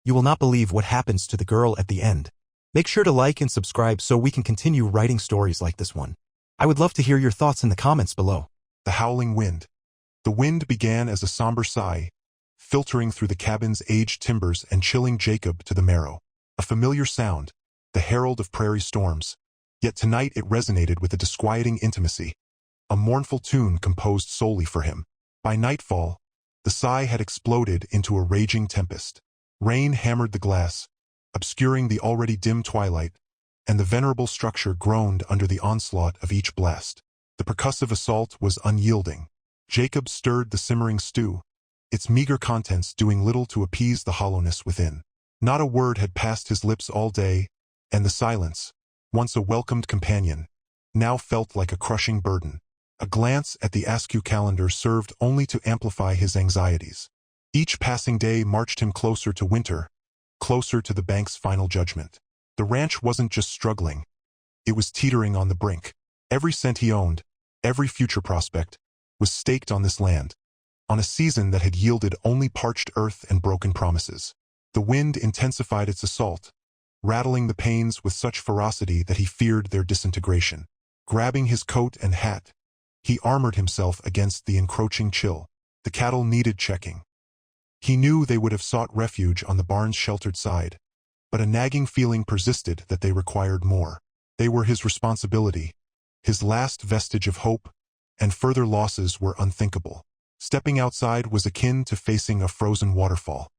You will not believe what happens to the girl at the end. Make sure to like and subscribe so we can continue writing stories like this one. I would love to hear your thoughts in the comments below. The howling wind. The wind began as a somber sigh, filtering through the cabin's aged timbers and chilling Jacob to the marrow. A familiar sound, the herald of prairie storms. Yet tonight it resonated with a disquieting intimacy, a mournful tune composed solely for him. By nightfall, the sigh had exploded into a raging tempest. Rain hammered the glass, obscuring the already dim twilight, and the venerable structure groaned under the onslaught of each blast. The percussive assault was unyielding. Jacob stirred the simmering stew, its meager contents doing little to appease the hollowness within. Not a word had passed his lips all day, and the silence, once a welcomed companion, now felt like a crushing burden. A glance at the askew calendar served only to amplify his anxieties. Each passing day marched him closer to winter, closer to the bank's final judgment. The ranch wasn't just struggling, it was teetering on the brink. Every cent he owned, every future prospect, was staked on this land, on a season that had yielded only parched earth and broken promises. The wind intensified its assault, rattling the panes with such ferocity that he feared their disintegration. Grabbing his coat and hat, he armored himself against the encroaching chill. The cattle needed checking. He knew they would have sought refuge on the barn's sheltered side, but a nagging feeling persisted that they required more. They were his responsibility, his last vestige of hope, and further losses were unthinkable. Stepping outside was akin to facing a frozen waterfall.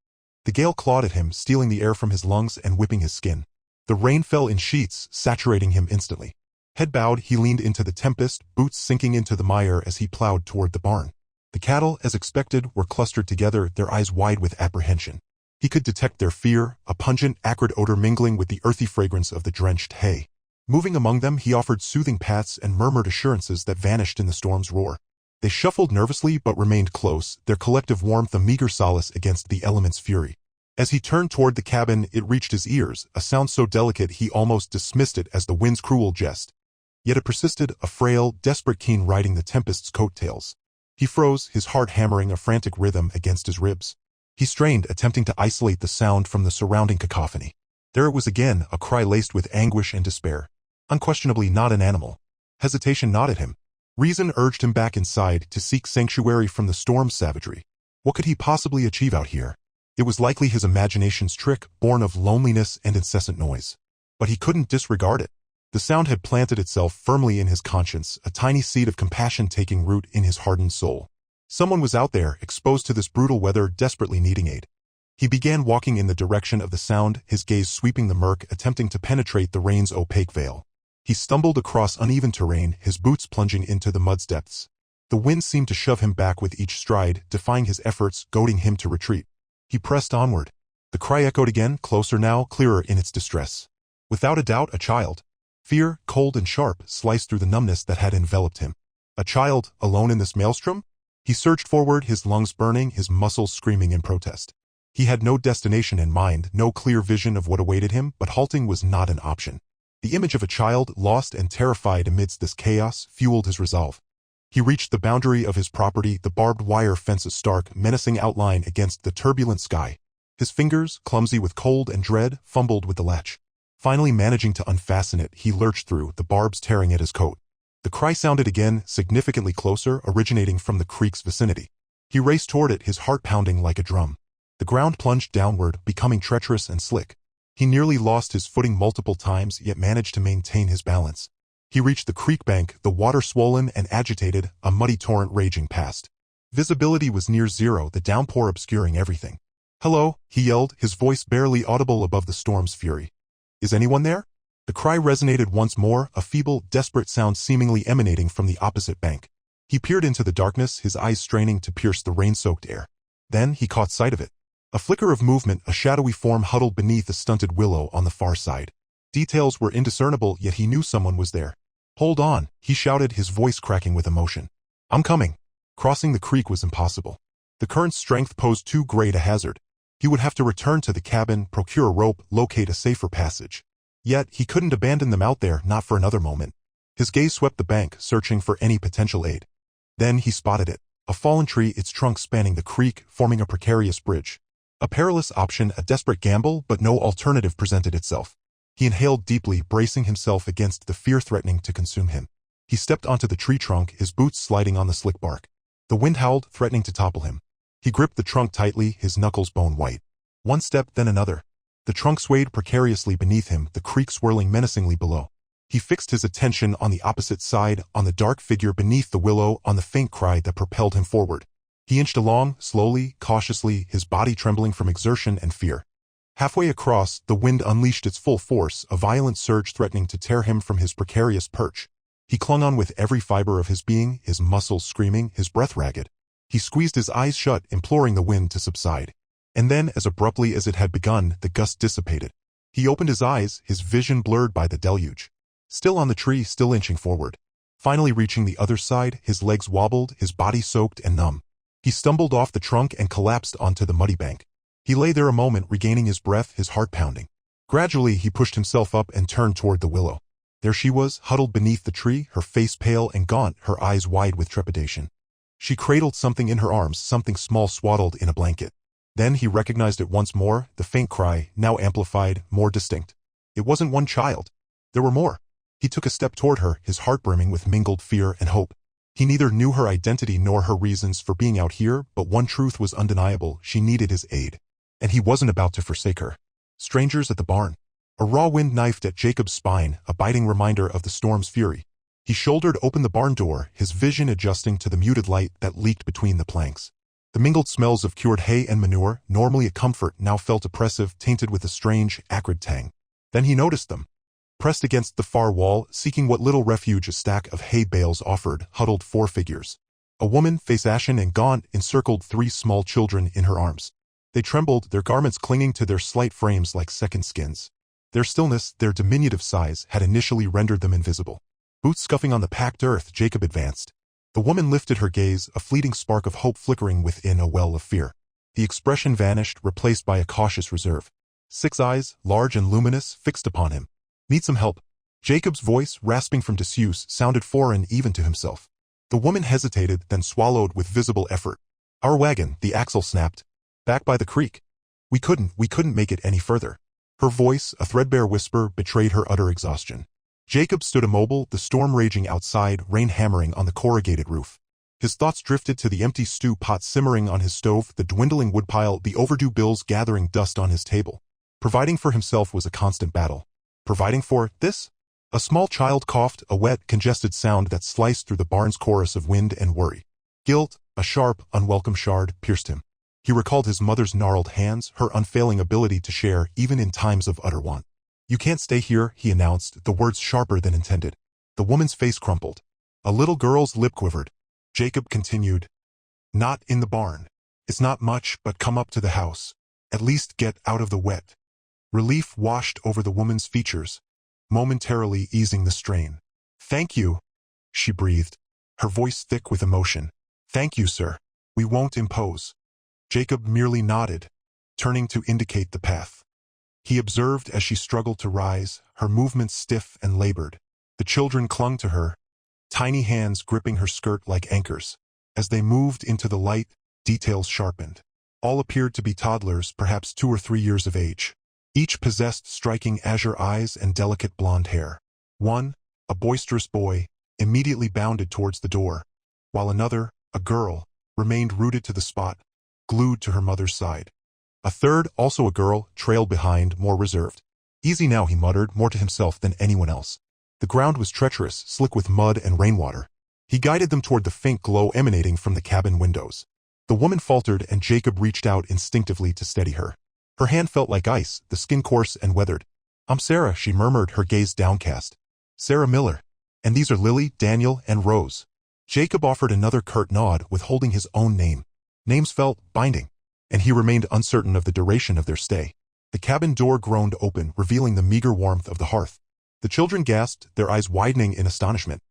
The gale clawed at him, stealing the air from his lungs and whipping his skin. The rain fell in sheets, saturating him instantly. Head bowed, he leaned into the tempest, boots sinking into the mire as he plowed toward the barn. The cattle, as expected, were clustered together, their eyes wide with apprehension. He could detect their fear, a pungent, acrid odor mingling with the earthy fragrance of the drenched hay. Moving among them, he offered soothing pats and murmured assurances that vanished in the storm's roar. They shuffled nervously but remained close, their collective warmth a meager solace against the element's fury. As he turned toward the cabin, it reached his ears, a sound so delicate he almost dismissed it as the wind's cruel jest. Yet it persisted, a frail, desperate keen riding the tempest's coattails. He froze, his heart hammering a frantic rhythm against his ribs. He strained, attempting to isolate the sound from the surrounding cacophony. There it was again, a cry laced with anguish and despair. Unquestionably not an animal. Hesitation gnawed at him. Reason urged him back inside to seek sanctuary from the storm's savagery. What could he possibly achieve out here? It was likely his imagination's trick, born of loneliness and incessant noise. But he couldn't disregard it. The sound had planted itself firmly in his conscience, a tiny seed of compassion taking root in his hardened soul. Someone was out there, exposed to this brutal weather, desperately needing aid. He began walking in the direction of the sound, his gaze sweeping the murk, attempting to penetrate the rain's opaque veil. He stumbled across uneven terrain, his boots plunging into the mud's depths. The wind seemed to shove him back with each stride, defying his efforts, goading him to retreat. He pressed onward. The cry echoed again, closer now, clearer in its distress. Without a doubt, a child. Fear, cold and sharp, sliced through the numbness that had enveloped him. A child, alone in this maelstrom? He surged forward, his lungs burning, his muscles screaming in protest. He had no destination in mind, no clear vision of what awaited him, but halting was not an option. The image of a child, lost and terrified amidst this chaos, fueled his resolve. He reached the boundary of his property, the barbed wire fence's stark, menacing outline against the turbulent sky. His fingers, clumsy with cold and dread, fumbled with the latch. Finally managing to unfasten it, he lurched through, the barbs tearing at his coat. The cry sounded again, significantly closer, originating from the creek's vicinity. He raced toward it, his heart pounding like a drum. The ground plunged downward, becoming treacherous and slick. He nearly lost his footing multiple times, yet managed to maintain his balance. He reached the creek bank, the water swollen and agitated, a muddy torrent raging past. Visibility was near zero, the downpour obscuring everything. "Hello," he yelled, his voice barely audible above the storm's fury. "Is anyone there?" The cry resonated once more, a feeble, desperate sound seemingly emanating from the opposite bank. He peered into the darkness, his eyes straining to pierce the rain-soaked air. Then he caught sight of it. A flicker of movement, a shadowy form huddled beneath a stunted willow on the far side. Details were indiscernible, yet he knew someone was there. "Hold on," he shouted, his voice cracking with emotion. "I'm coming." Crossing the creek was impossible. The current's strength posed too great a hazard. He would have to return to the cabin, procure a rope, locate a safer passage. Yet, he couldn't abandon them out there, not for another moment. His gaze swept the bank, searching for any potential aid. Then he spotted it. A fallen tree, its trunk spanning the creek, forming a precarious bridge. A perilous option, a desperate gamble, but no alternative presented itself. He inhaled deeply, bracing himself against the fear threatening to consume him. He stepped onto the tree trunk, his boots sliding on the slick bark. The wind howled, threatening to topple him. He gripped the trunk tightly, his knuckles bone white. One step, then another. The trunk swayed precariously beneath him, the creek swirling menacingly below. He fixed his attention on the opposite side, on the dark figure beneath the willow, on the faint cry that propelled him forward. He inched along, slowly, cautiously, his body trembling from exertion and fear. Halfway across, the wind unleashed its full force, a violent surge threatening to tear him from his precarious perch. He clung on with every fiber of his being, his muscles screaming, his breath ragged. He squeezed his eyes shut, imploring the wind to subside. And then, as abruptly as it had begun, the gust dissipated. He opened his eyes, his vision blurred by the deluge. Still on the tree, still inching forward. Finally reaching the other side, his legs wobbled, his body soaked and numb. He stumbled off the trunk and collapsed onto the muddy bank. He lay there a moment, regaining his breath, his heart pounding. Gradually, he pushed himself up and turned toward the willow. There she was, huddled beneath the tree, her face pale and gaunt, her eyes wide with trepidation. She cradled something in her arms, something small swaddled in a blanket. Then he recognized it once more, the faint cry, now amplified, more distinct. It wasn't one child. There were more. He took a step toward her, his heart brimming with mingled fear and hope. He neither knew her identity nor her reasons for being out here, but one truth was undeniable: she needed his aid. And he wasn't about to forsake her. Strangers at the barn. A raw wind knifed at Jacob's spine, a biting reminder of the storm's fury. He shouldered open the barn door, his vision adjusting to the muted light that leaked between the planks. The mingled smells of cured hay and manure, normally a comfort, now felt oppressive, tainted with a strange, acrid tang. Then he noticed them. Pressed against the far wall, seeking what little refuge a stack of hay bales offered, huddled 4 figures. A woman, face ashen and gaunt, encircled 3 small children in her arms. They trembled, their garments clinging to their slight frames like second skins. Their stillness, their diminutive size, had initially rendered them invisible. Boots scuffing on the packed earth, Jacob advanced. The woman lifted her gaze, a fleeting spark of hope flickering within a well of fear. The expression vanished, replaced by a cautious reserve. 6 eyes, large and luminous, fixed upon him. Need some help? Jacob's voice, rasping from disuse, sounded foreign even to himself. The woman hesitated, then swallowed with visible effort. Our wagon, the axle snapped. Back by the creek. We couldn't make it any further. Her voice, a threadbare whisper, betrayed her utter exhaustion. Jacob stood immobile, the storm raging outside, rain hammering on the corrugated roof. His thoughts drifted to the empty stew pot simmering on his stove, the dwindling woodpile, the overdue bills gathering dust on his table. Providing for himself was a constant battle. Providing for this? A small child coughed, a wet, congested sound that sliced through the barn's chorus of wind and worry. Guilt, a sharp, unwelcome shard, pierced him. He recalled his mother's gnarled hands, her unfailing ability to share even in times of utter want. You can't stay here, he announced, the words sharper than intended. The woman's face crumpled. A little girl's lip quivered. Jacob continued. Not in the barn. It's not much, but come up to the house. At least get out of the wet. Relief washed over the woman's features, momentarily easing the strain. Thank you, she breathed, her voice thick with emotion. Thank you, sir. We won't impose. Jacob merely nodded, turning to indicate the path. He observed as she struggled to rise, her movements stiff and labored. The children clung to her, tiny hands gripping her skirt like anchors. As they moved into the light, details sharpened. All appeared to be toddlers, perhaps 2 or 3 years of age. Each possessed striking azure eyes and delicate blonde hair. One, a boisterous boy, immediately bounded towards the door, while another, a girl, remained rooted to the spot, glued to her mother's side. A third, also a girl, trailed behind, more reserved. Easy now, he muttered, more to himself than anyone else. The ground was treacherous, slick with mud and rainwater. He guided them toward the faint glow emanating from the cabin windows. The woman faltered, and Jacob reached out instinctively to steady her. Her hand felt like ice, the skin coarse and weathered. I'm Sarah, she murmured, her gaze downcast. Sarah Miller. And these are Lily, Daniel, and Rose. Jacob offered another curt nod, withholding his own name. Names felt binding, and he remained uncertain of the duration of their stay. The cabin door groaned open, revealing the meager warmth of the hearth. The children gasped, their eyes widening in astonishment.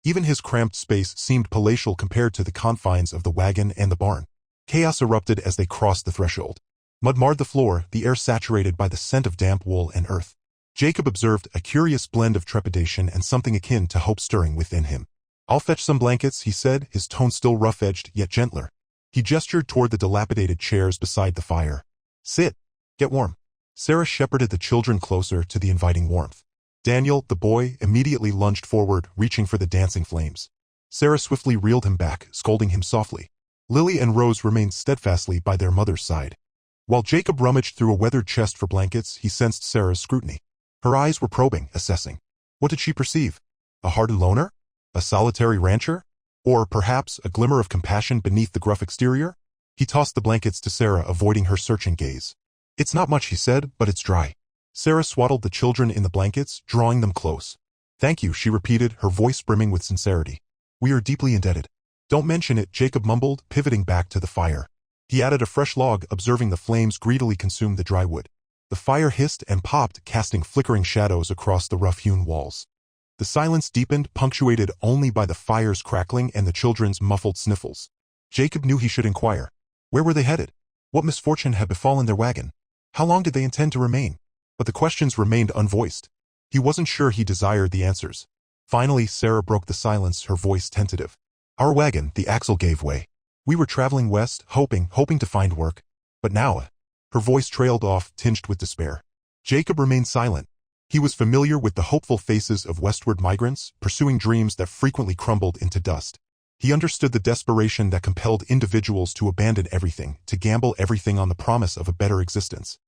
Even his cramped space seemed palatial compared to the confines of the wagon and the barn. Chaos erupted as they crossed the threshold. Mud marred the floor, the air saturated by the scent of damp wool and earth. Jacob observed a curious blend of trepidation and something akin to hope stirring within him. I'll fetch some blankets, he said, his tone still rough-edged yet gentler. He gestured toward the dilapidated chairs beside the fire. Sit. Get warm. Sarah shepherded the children closer to the inviting warmth. Daniel, the boy, immediately lunged forward, reaching for the dancing flames. Sarah swiftly reeled him back, scolding him softly. Lily and Rose remained steadfastly by their mother's side. While Jacob rummaged through a weathered chest for blankets, he sensed Sarah's scrutiny. Her eyes were probing, assessing. What did she perceive? A hardened loner? A solitary rancher? Or perhaps a glimmer of compassion beneath the gruff exterior? He tossed the blankets to Sarah, avoiding her searching gaze. It's not much, he said, but it's dry. Sarah swaddled the children in the blankets, drawing them close. Thank you, she repeated, her voice brimming with sincerity. We are deeply indebted. Don't mention it, Jacob mumbled, pivoting back to the fire. He added a fresh log, observing the flames greedily consume the dry wood. The fire hissed and popped, casting flickering shadows across the rough-hewn walls. The silence deepened, punctuated only by the fire's crackling and the children's muffled sniffles. Jacob knew he should inquire. Where were they headed? What misfortune had befallen their wagon? How long did they intend to remain? But the questions remained unvoiced. He wasn't sure he desired the answers. Finally, Sarah broke the silence, her voice tentative. Our wagon, the axle gave way. We were traveling west, hoping to find work. But now, her voice trailed off, tinged with despair. Jacob remained silent. He was familiar with the hopeful faces of westward migrants, pursuing dreams that frequently crumbled into dust. He understood the desperation that compelled individuals to abandon everything, to gamble everything on the promise of a better existence.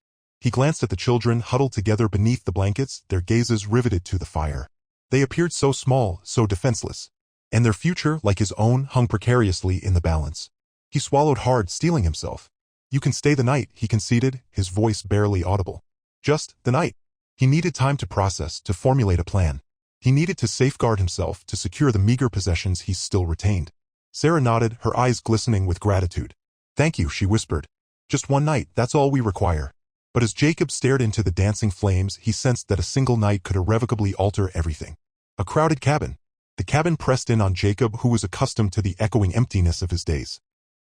He glanced at the children huddled together beneath the blankets, their gazes riveted to the fire. They appeared so small, so defenseless. And their future, like his own, hung precariously in the balance. He swallowed hard, steeling himself. You can stay the night, he conceded, his voice barely audible. Just the night. He needed time to process, to formulate a plan. He needed to safeguard himself, to secure the meager possessions he still retained. Sarah nodded, her eyes glistening with gratitude. Thank you, she whispered. Just one night, that's all we require. But as Jacob stared into the dancing flames, he sensed that a single night could irrevocably alter everything. A crowded cabin. The cabin pressed in on Jacob, who was accustomed to the echoing emptiness of his days.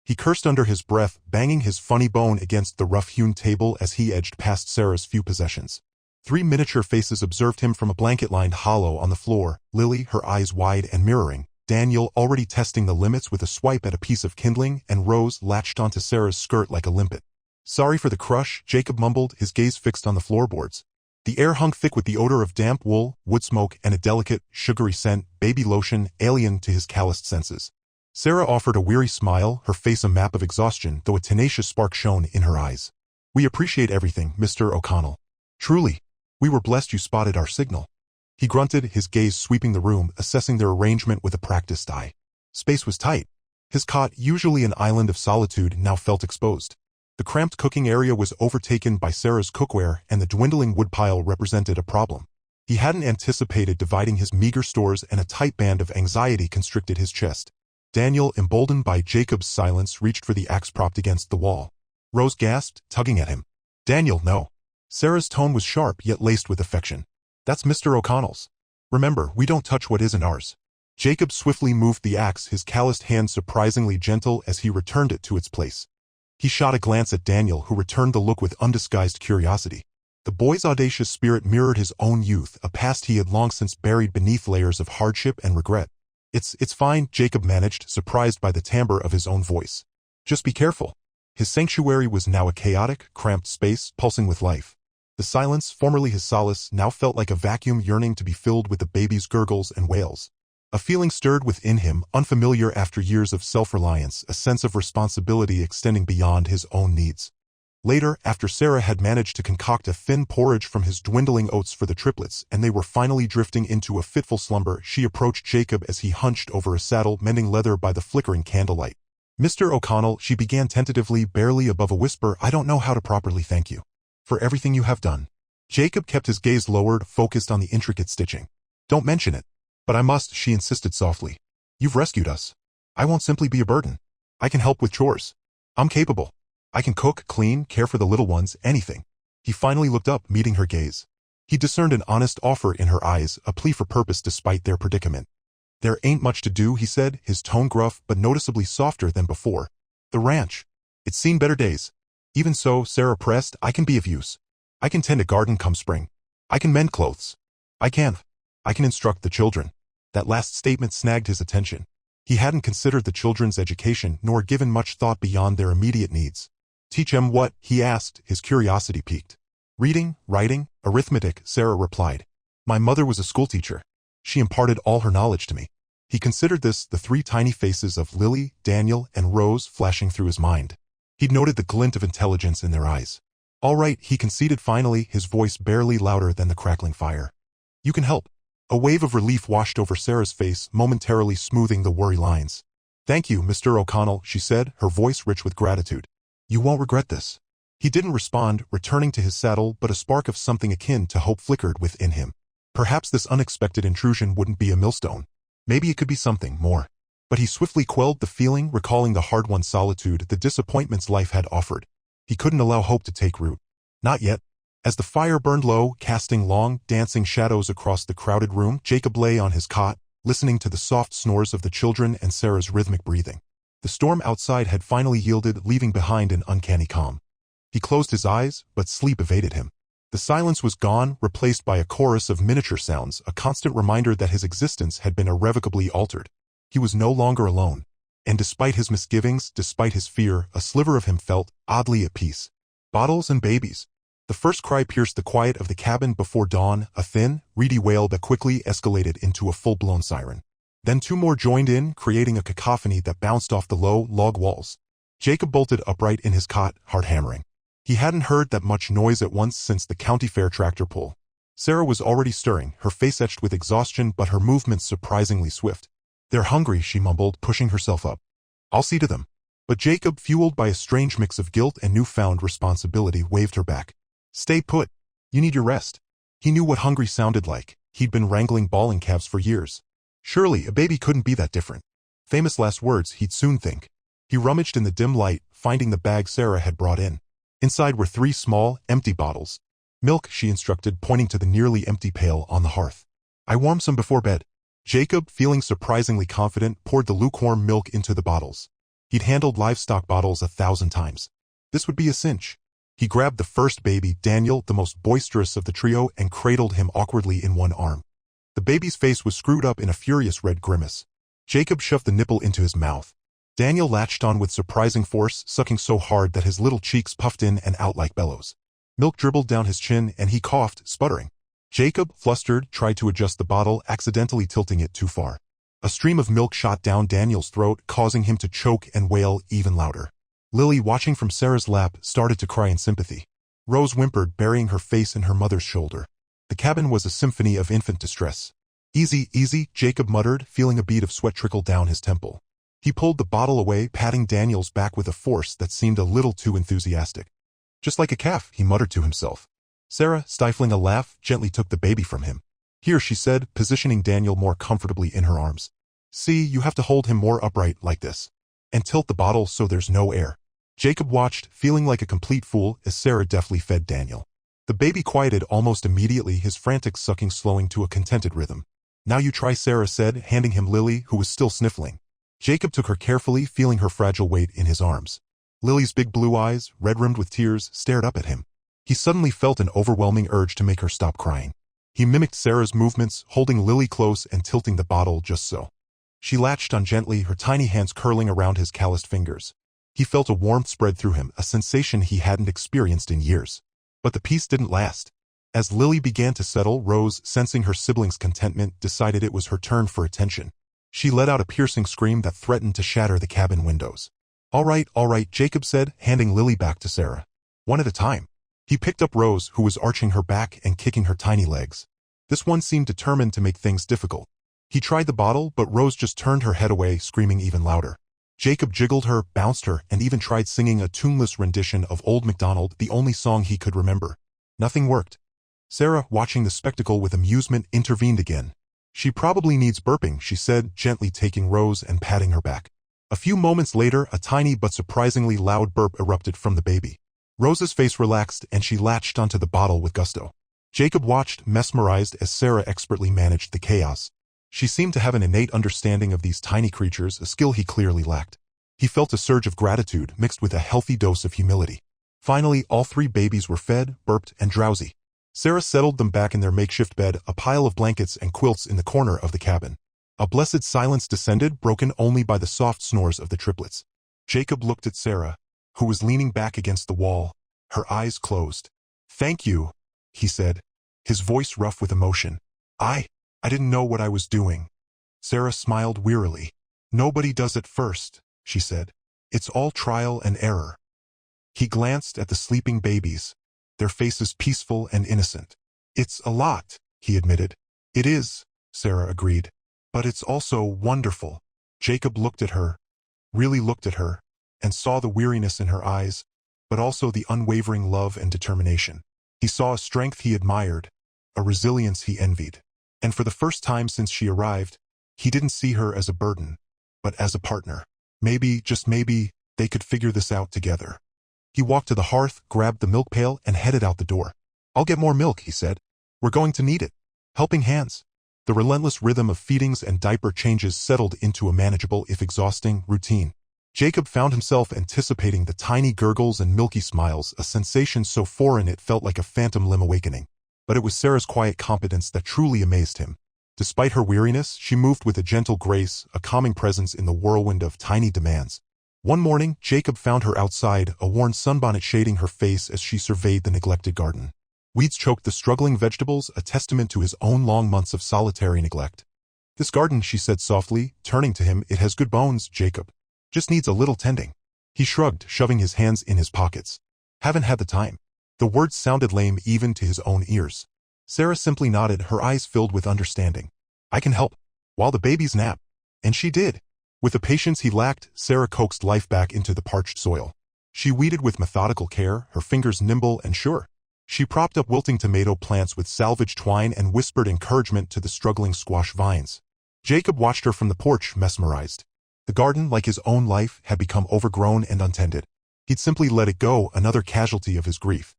He cursed under his breath, banging his funny bone against the rough-hewn table as he edged past Sarah's few possessions. 3 miniature faces observed him from a blanket-lined hollow on the floor, Lily, her eyes wide and mirroring, Daniel already testing the limits with a swipe at a piece of kindling, and Rose latched onto Sarah's skirt like a limpet. Sorry for the crush, Jacob mumbled, his gaze fixed on the floorboards. The air hung thick with the odor of damp wool, wood smoke, and a delicate, sugary scent, baby lotion, alien to his calloused senses. Sarah offered a weary smile, her face a map of exhaustion, though a tenacious spark shone in her eyes. We appreciate everything, Mr. O'Connell. Truly. We were blessed you spotted our signal. He grunted, his gaze sweeping the room, assessing their arrangement with a practiced eye. Space was tight. His cot, usually an island of solitude, now felt exposed. The cramped cooking area was overtaken by Sarah's cookware, and the dwindling woodpile represented a problem. He hadn't anticipated dividing his meager stores, and a tight band of anxiety constricted his chest. Daniel, emboldened by Jacob's silence, reached for the axe propped against the wall. Rose gasped, tugging at him. Daniel, no. Sarah's tone was sharp, yet laced with affection. That's Mr. O'Connell's. Remember, we don't touch what isn't ours. Jacob swiftly moved the axe, his calloused hand surprisingly gentle as he returned it to its place. He shot a glance at Daniel, who returned the look with undisguised curiosity. The boy's audacious spirit mirrored his own youth, a past he had long since buried beneath layers of hardship and regret. It's fine, Jacob managed, surprised by the timbre of his own voice. Just be careful. His sanctuary was now a chaotic, cramped space, pulsing with life. The silence, formerly his solace, now felt like a vacuum yearning to be filled with the baby's gurgles and wails. A feeling stirred within him, unfamiliar after years of self-reliance, a sense of responsibility extending beyond his own needs. Later, after Sarah had managed to concoct a thin porridge from his dwindling oats for the triplets, and they were finally drifting into a fitful slumber, she approached Jacob as he hunched over a saddle, mending leather by the flickering candlelight. Mr. O'Connell, she began tentatively, barely above a whisper, I don't know how to properly thank you for everything you have done. Jacob kept his gaze lowered, focused on the intricate stitching. Don't mention it. But I must, she insisted softly. You've rescued us. I won't simply be a burden. I can help with chores. I'm capable. I can cook, clean, care for the little ones, anything. He finally looked up, meeting her gaze. He discerned an honest offer in her eyes, a plea for purpose despite their predicament. There ain't much to do, he said, his tone gruff but noticeably softer than before. The ranch. It's seen better days. Even so, Sarah pressed, I can be of use. I can tend a garden come spring. I can mend clothes. I can instruct the children. That last statement snagged his attention. He hadn't considered the children's education nor given much thought beyond their immediate needs. Teach him what? He asked, his curiosity piqued. Reading, writing, arithmetic, Sarah replied. My mother was a schoolteacher. She imparted all her knowledge to me. He considered this, the three tiny faces of Lily, Daniel, and Rose flashing through his mind. He'd noted the glint of intelligence in their eyes. All right, he conceded finally, his voice barely louder than the crackling fire. You can help. A wave of relief washed over Sarah's face, momentarily smoothing the worry lines. Thank you, Mr. O'Connell, she said, her voice rich with gratitude. You won't regret this. He didn't respond, returning to his saddle, but a spark of something akin to hope flickered within him. Perhaps this unexpected intrusion wouldn't be a millstone. Maybe it could be something more. But he swiftly quelled the feeling, recalling the hard-won solitude, the disappointments life had offered. He couldn't allow hope to take root. Not yet. As the fire burned low, casting long, dancing shadows across the crowded room, Jacob lay on his cot, listening to the soft snores of the children and Sarah's rhythmic breathing. The storm outside had finally yielded, leaving behind an uncanny calm. He closed his eyes, but sleep evaded him. The silence was gone, replaced by a chorus of miniature sounds, a constant reminder that his existence had been irrevocably altered. He was no longer alone. And despite his misgivings, despite his fear, a sliver of him felt, oddly at peace. Bottles and babies. The first cry pierced the quiet of the cabin before dawn, a thin, reedy wail that quickly escalated into a full-blown siren. Then two more joined in, creating a cacophony that bounced off the low, log walls. Jacob bolted upright in his cot, heart hammering. He hadn't heard that much noise at once since the county fair tractor pull. Sarah was already stirring, her face etched with exhaustion but her movements surprisingly swift. They're hungry, she mumbled, pushing herself up. I'll see to them. But Jacob, fueled by a strange mix of guilt and newfound responsibility, waved her back. Stay put. You need your rest. He knew what hungry sounded like. He'd been wrangling bawling calves for years. Surely, a baby couldn't be that different. Famous last words, he'd soon think. He rummaged in the dim light, finding the bag Sarah had brought in. Inside were 3 small, empty bottles. Milk, she instructed, pointing to the nearly empty pail on the hearth. I warmed some before bed. Jacob, feeling surprisingly confident, poured the lukewarm milk into the bottles. He'd handled livestock bottles 1,000 times. This would be a cinch. He grabbed the first baby, Daniel, the most boisterous of the trio, and cradled him awkwardly in one arm. The baby's face was screwed up in a furious red grimace. Jacob shoved the nipple into his mouth. Daniel latched on with surprising force, sucking so hard that his little cheeks puffed in and out like bellows. Milk dribbled down his chin and he coughed, sputtering. Jacob, flustered, tried to adjust the bottle, accidentally tilting it too far. A stream of milk shot down Daniel's throat, causing him to choke and wail even louder. Lily, watching from Sarah's lap, started to cry in sympathy. Rose whimpered, burying her face in her mother's shoulder. The cabin was a symphony of infant distress. Easy, easy, Jacob muttered, feeling a bead of sweat trickle down his temple. He pulled the bottle away, patting Daniel's back with a force that seemed a little too enthusiastic. Just like a calf, he muttered to himself. Sarah, stifling a laugh, gently took the baby from him. Here, she said, positioning Daniel more comfortably in her arms. See, you have to hold him more upright like this. And tilt the bottle so there's no air. Jacob watched, feeling like a complete fool, as Sarah deftly fed Daniel. The baby quieted almost immediately, his frantic sucking slowing to a contented rhythm. Now you try, Sarah said, handing him Lily, who was still sniffling. Jacob took her carefully, feeling her fragile weight in his arms. Lily's big blue eyes, red-rimmed with tears, stared up at him. He suddenly felt an overwhelming urge to make her stop crying. He mimicked Sarah's movements, holding Lily close and tilting the bottle just so. She latched on gently, her tiny hands curling around his calloused fingers. He felt a warmth spread through him, a sensation he hadn't experienced in years. But the peace didn't last. As Lily began to settle, Rose, sensing her siblings' contentment, decided it was her turn for attention. She let out a piercing scream that threatened to shatter the cabin windows. All right, Jacob said, handing Lily back to Sarah. One at a time. He picked up Rose, who was arching her back and kicking her tiny legs. This one seemed determined to make things difficult. He tried the bottle, but Rose just turned her head away, screaming even louder. Jacob jiggled her, bounced her, and even tried singing a tuneless rendition of Old MacDonald, the only song he could remember. Nothing worked. Sarah, watching the spectacle with amusement, intervened again. She probably needs burping, she said, gently taking Rose and patting her back. A few moments later, a tiny but surprisingly loud burp erupted from the baby. Rose's face relaxed and she latched onto the bottle with gusto. Jacob watched, mesmerized, as Sarah expertly managed the chaos. She seemed to have an innate understanding of these tiny creatures, a skill he clearly lacked. He felt a surge of gratitude mixed with a healthy dose of humility. Finally, all 3 babies were fed, burped, and drowsy. Sarah settled them back in their makeshift bed, a pile of blankets and quilts in the corner of the cabin. A blessed silence descended, broken only by the soft snores of the triplets. Jacob looked at Sarah. who was leaning back against the wall, her eyes closed. "Thank you," he said, his voice rough with emotion. I didn't know what I was doing." Sarah smiled wearily. "Nobody does it first," she said. "It's all trial and error." He glanced at the sleeping babies, their faces peaceful and innocent. "It's a lot," he admitted. "It is," Sarah agreed. "But it's also wonderful." Jacob looked at her, really looked at her, and saw the weariness in her eyes, but also the unwavering love and determination. He saw a strength he admired, a resilience he envied. And for the first time since she arrived, he didn't see her as a burden, but as a partner. Maybe, just maybe, they could figure this out together. He walked to the hearth, grabbed the milk pail, and headed out the door. "I'll get more milk," he said. "We're going to need it." Helping hands. The relentless rhythm of feedings and diaper changes settled into a manageable, if exhausting, routine. Jacob found himself anticipating the tiny gurgles and milky smiles, a sensation so foreign it felt like a phantom limb awakening. But it was Sarah's quiet competence that truly amazed him. Despite her weariness, she moved with a gentle grace, a calming presence in the whirlwind of tiny demands. One morning, Jacob found her outside, a worn sunbonnet shading her face as she surveyed the neglected garden. Weeds choked the struggling vegetables, a testament to his own long months of solitary neglect. "This garden," she said softly, turning to him, "it has good bones, Jacob. Just needs a little tending." He shrugged, shoving his hands in his pockets. "Haven't had the time." The words sounded lame even to his own ears. Sarah simply nodded, her eyes filled with understanding. "I can help. While the babies nap." And she did. With the patience he lacked, Sarah coaxed life back into the parched soil. She weeded with methodical care, her fingers nimble and sure. She propped up wilting tomato plants with salvaged twine and whispered encouragement to the struggling squash vines. Jacob watched her from the porch, mesmerized. The garden, like his own life, had become overgrown and untended. He'd simply let it go, another casualty of his grief.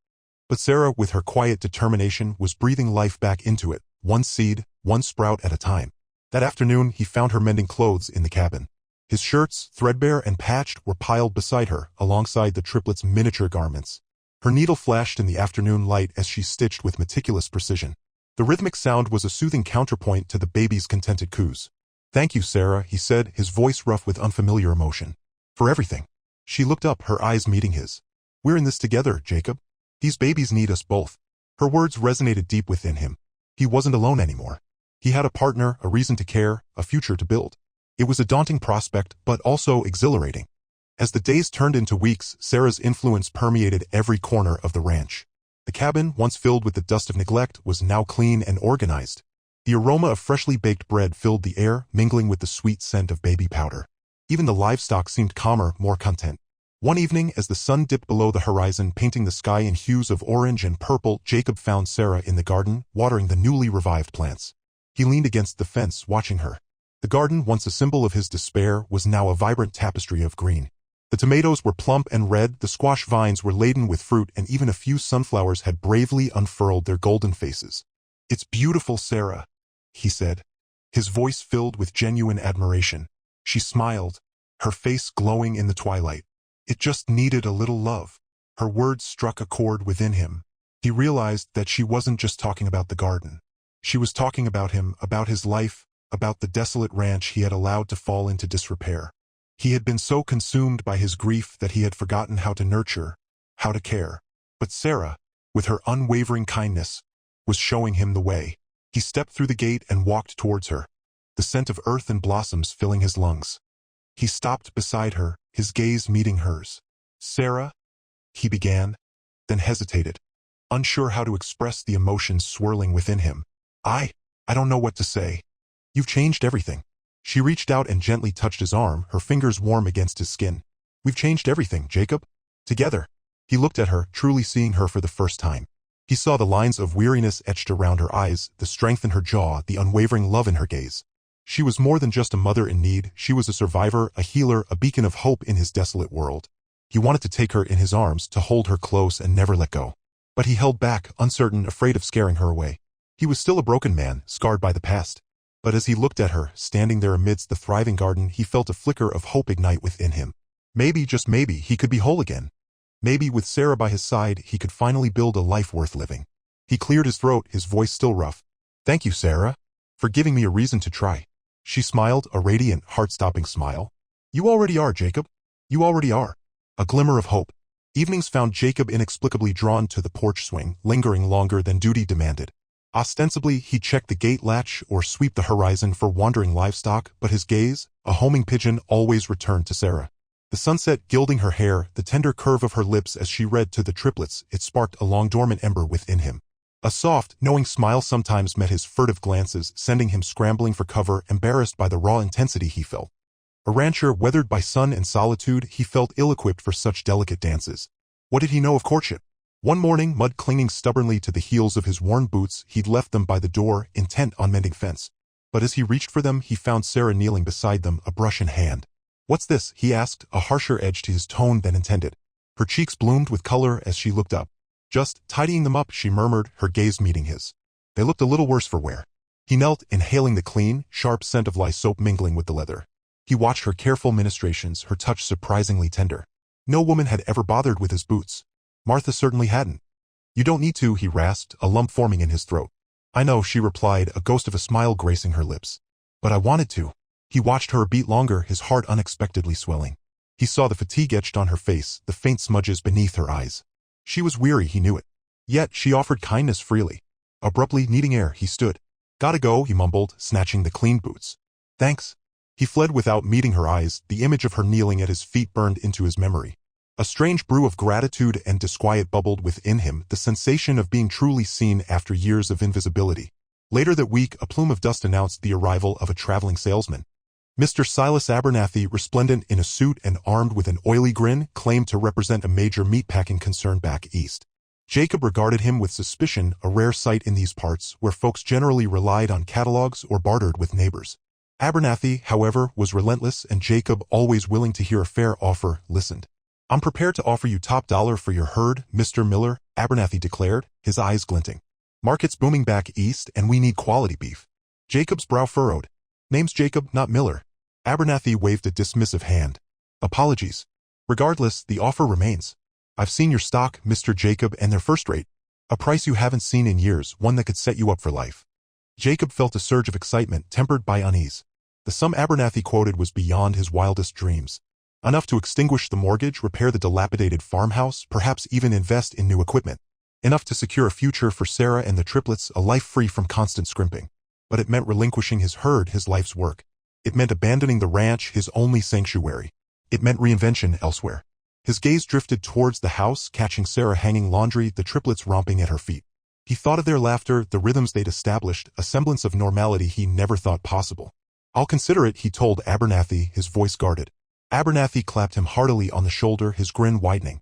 But Sarah, with her quiet determination, was breathing life back into it, one seed, one sprout at a time. That afternoon, he found her mending clothes in the cabin. His shirts, threadbare and patched, were piled beside her, alongside the triplets' miniature garments. Her needle flashed in the afternoon light as she stitched with meticulous precision. The rhythmic sound was a soothing counterpoint to the baby's contented coos. "Thank you, Sarah," he said, his voice rough with unfamiliar emotion. "For everything." She looked up, her eyes meeting his. "We're in this together, Jacob. These babies need us both." Her words resonated deep within him. He wasn't alone anymore. He had a partner, a reason to care, a future to build. It was a daunting prospect, but also exhilarating. As the days turned into weeks, Sarah's influence permeated every corner of the ranch. The cabin, once filled with the dust of neglect, was now clean and organized. The aroma of freshly baked bread filled the air, mingling with the sweet scent of baby powder. Even the livestock seemed calmer, more content. One evening, as the sun dipped below the horizon, painting the sky in hues of orange and purple, Jacob found Sarah in the garden, watering the newly revived plants. He leaned against the fence, watching her. The garden, once a symbol of his despair, was now a vibrant tapestry of green. The tomatoes were plump and red, the squash vines were laden with fruit, and even a few sunflowers had bravely unfurled their golden faces. "It's beautiful, Sarah," he said, his voice filled with genuine admiration. She smiled, her face glowing in the twilight. "It just needed a little love." Her words struck a chord within him. He realized that she wasn't just talking about the garden. She was talking about him, about his life, about the desolate ranch he had allowed to fall into disrepair. He had been so consumed by his grief that he had forgotten how to nurture, how to care. But Sarah, with her unwavering kindness, was showing him the way. He stepped through the gate and walked towards her, the scent of earth and blossoms filling his lungs. He stopped beside her, his gaze meeting hers. "Sarah," he began, then hesitated, unsure how to express the emotions swirling within him. I don't know what to say. You've changed everything." She reached out and gently touched his arm, her fingers warm against his skin. "We've changed everything, Jacob. Together." He looked at her, truly seeing her for the first time. He saw the lines of weariness etched around her eyes, the strength in her jaw, the unwavering love in her gaze. She was more than just a mother in need, she was a survivor, a healer, a beacon of hope in his desolate world. He wanted to take her in his arms, to hold her close and never let go. But he held back, uncertain, afraid of scaring her away. He was still a broken man, scarred by the past. But as he looked at her, standing there amidst the thriving garden, he felt a flicker of hope ignite within him. Maybe, just maybe, he could be whole again. Maybe, with Sarah by his side, he could finally build a life worth living. He cleared his throat, his voice still rough. "Thank you, Sarah, for giving me a reason to try." She smiled, a radiant, heart-stopping smile. "You already are, Jacob. You already are. a glimmer of hope. Evenings found Jacob inexplicably drawn to the porch swing, lingering longer than duty demanded. Ostensibly, he'd check the gate latch or sweep the horizon for wandering livestock, but his gaze, a homing pigeon, always returned to Sarah. The sunset gilding her hair, the tender curve of her lips as she read to the triplets, it sparked a long-dormant ember within him. A soft, knowing smile sometimes met his furtive glances, sending him scrambling for cover, embarrassed by the raw intensity he felt. A rancher weathered by sun and solitude, he felt ill-equipped for such delicate dances. What did he know of courtship? One morning, mud clinging stubbornly to the heels of his worn boots, he'd left them by the door, intent on mending fence. But as he reached for them, he found Sarah kneeling beside them, a brush in hand. "What's this?" he asked, a harsher edge to his tone than intended. Her cheeks bloomed with color as she looked up. "Just tidying them up," she murmured, her gaze meeting his. They looked a little worse for wear. He knelt, inhaling the clean, sharp scent of lye soap mingling with the leather. He watched her careful ministrations, her touch surprisingly tender. No woman had ever bothered with his boots. Martha certainly hadn't. "You don't need to," he rasped, a lump forming in his throat. "I know," she replied, a ghost of a smile gracing her lips. "But I wanted to." He watched her a beat longer, his heart unexpectedly swelling. He saw the fatigue etched on her face, the faint smudges beneath her eyes. She was weary, he knew it. Yet she offered kindness freely. Abruptly needing air, he stood. "Gotta go," he mumbled, snatching the clean boots. "Thanks." He fled without meeting her eyes, the image of her kneeling at his feet burned into his memory. A strange brew of gratitude and disquiet bubbled within him, the sensation of being truly seen after years of invisibility. Later that week, a plume of dust announced the arrival of a traveling salesman. Mr. Silas Abernathy, resplendent in a suit and armed with an oily grin, claimed to represent a major meatpacking concern back east. Jacob regarded him with suspicion, a rare sight in these parts, where folks generally relied on catalogs or bartered with neighbors. Abernathy, however, was relentless, and Jacob, always willing to hear a fair offer, listened. "I'm prepared to offer you top dollar for your herd, Mr. Miller," Abernathy declared, his eyes glinting. "Market's booming back east, and we need quality beef." Jacob's brow furrowed. "Name's Jacob, not Miller." Abernathy waved a dismissive hand. "Apologies. Regardless, the offer remains. I've seen your stock, Mr. Jacob, and they're first rate. A price you haven't seen in years, one that could set you up for life." Jacob felt a surge of excitement, tempered by unease. The sum Abernathy quoted was beyond his wildest dreams. Enough to extinguish the mortgage, repair the dilapidated farmhouse, perhaps even invest in new equipment. Enough to secure a future for Sarah and the triplets, a life free from constant scrimping. But it meant relinquishing his herd, his life's work. It meant abandoning the ranch, his only sanctuary. It meant reinvention elsewhere. His gaze drifted towards the house, catching Sarah hanging laundry, the triplets romping at her feet. He thought of their laughter, the rhythms they'd established, a semblance of normality he never thought possible. "I'll consider it," he told Abernathy, his voice guarded. Abernathy clapped him heartily on the shoulder, his grin widening.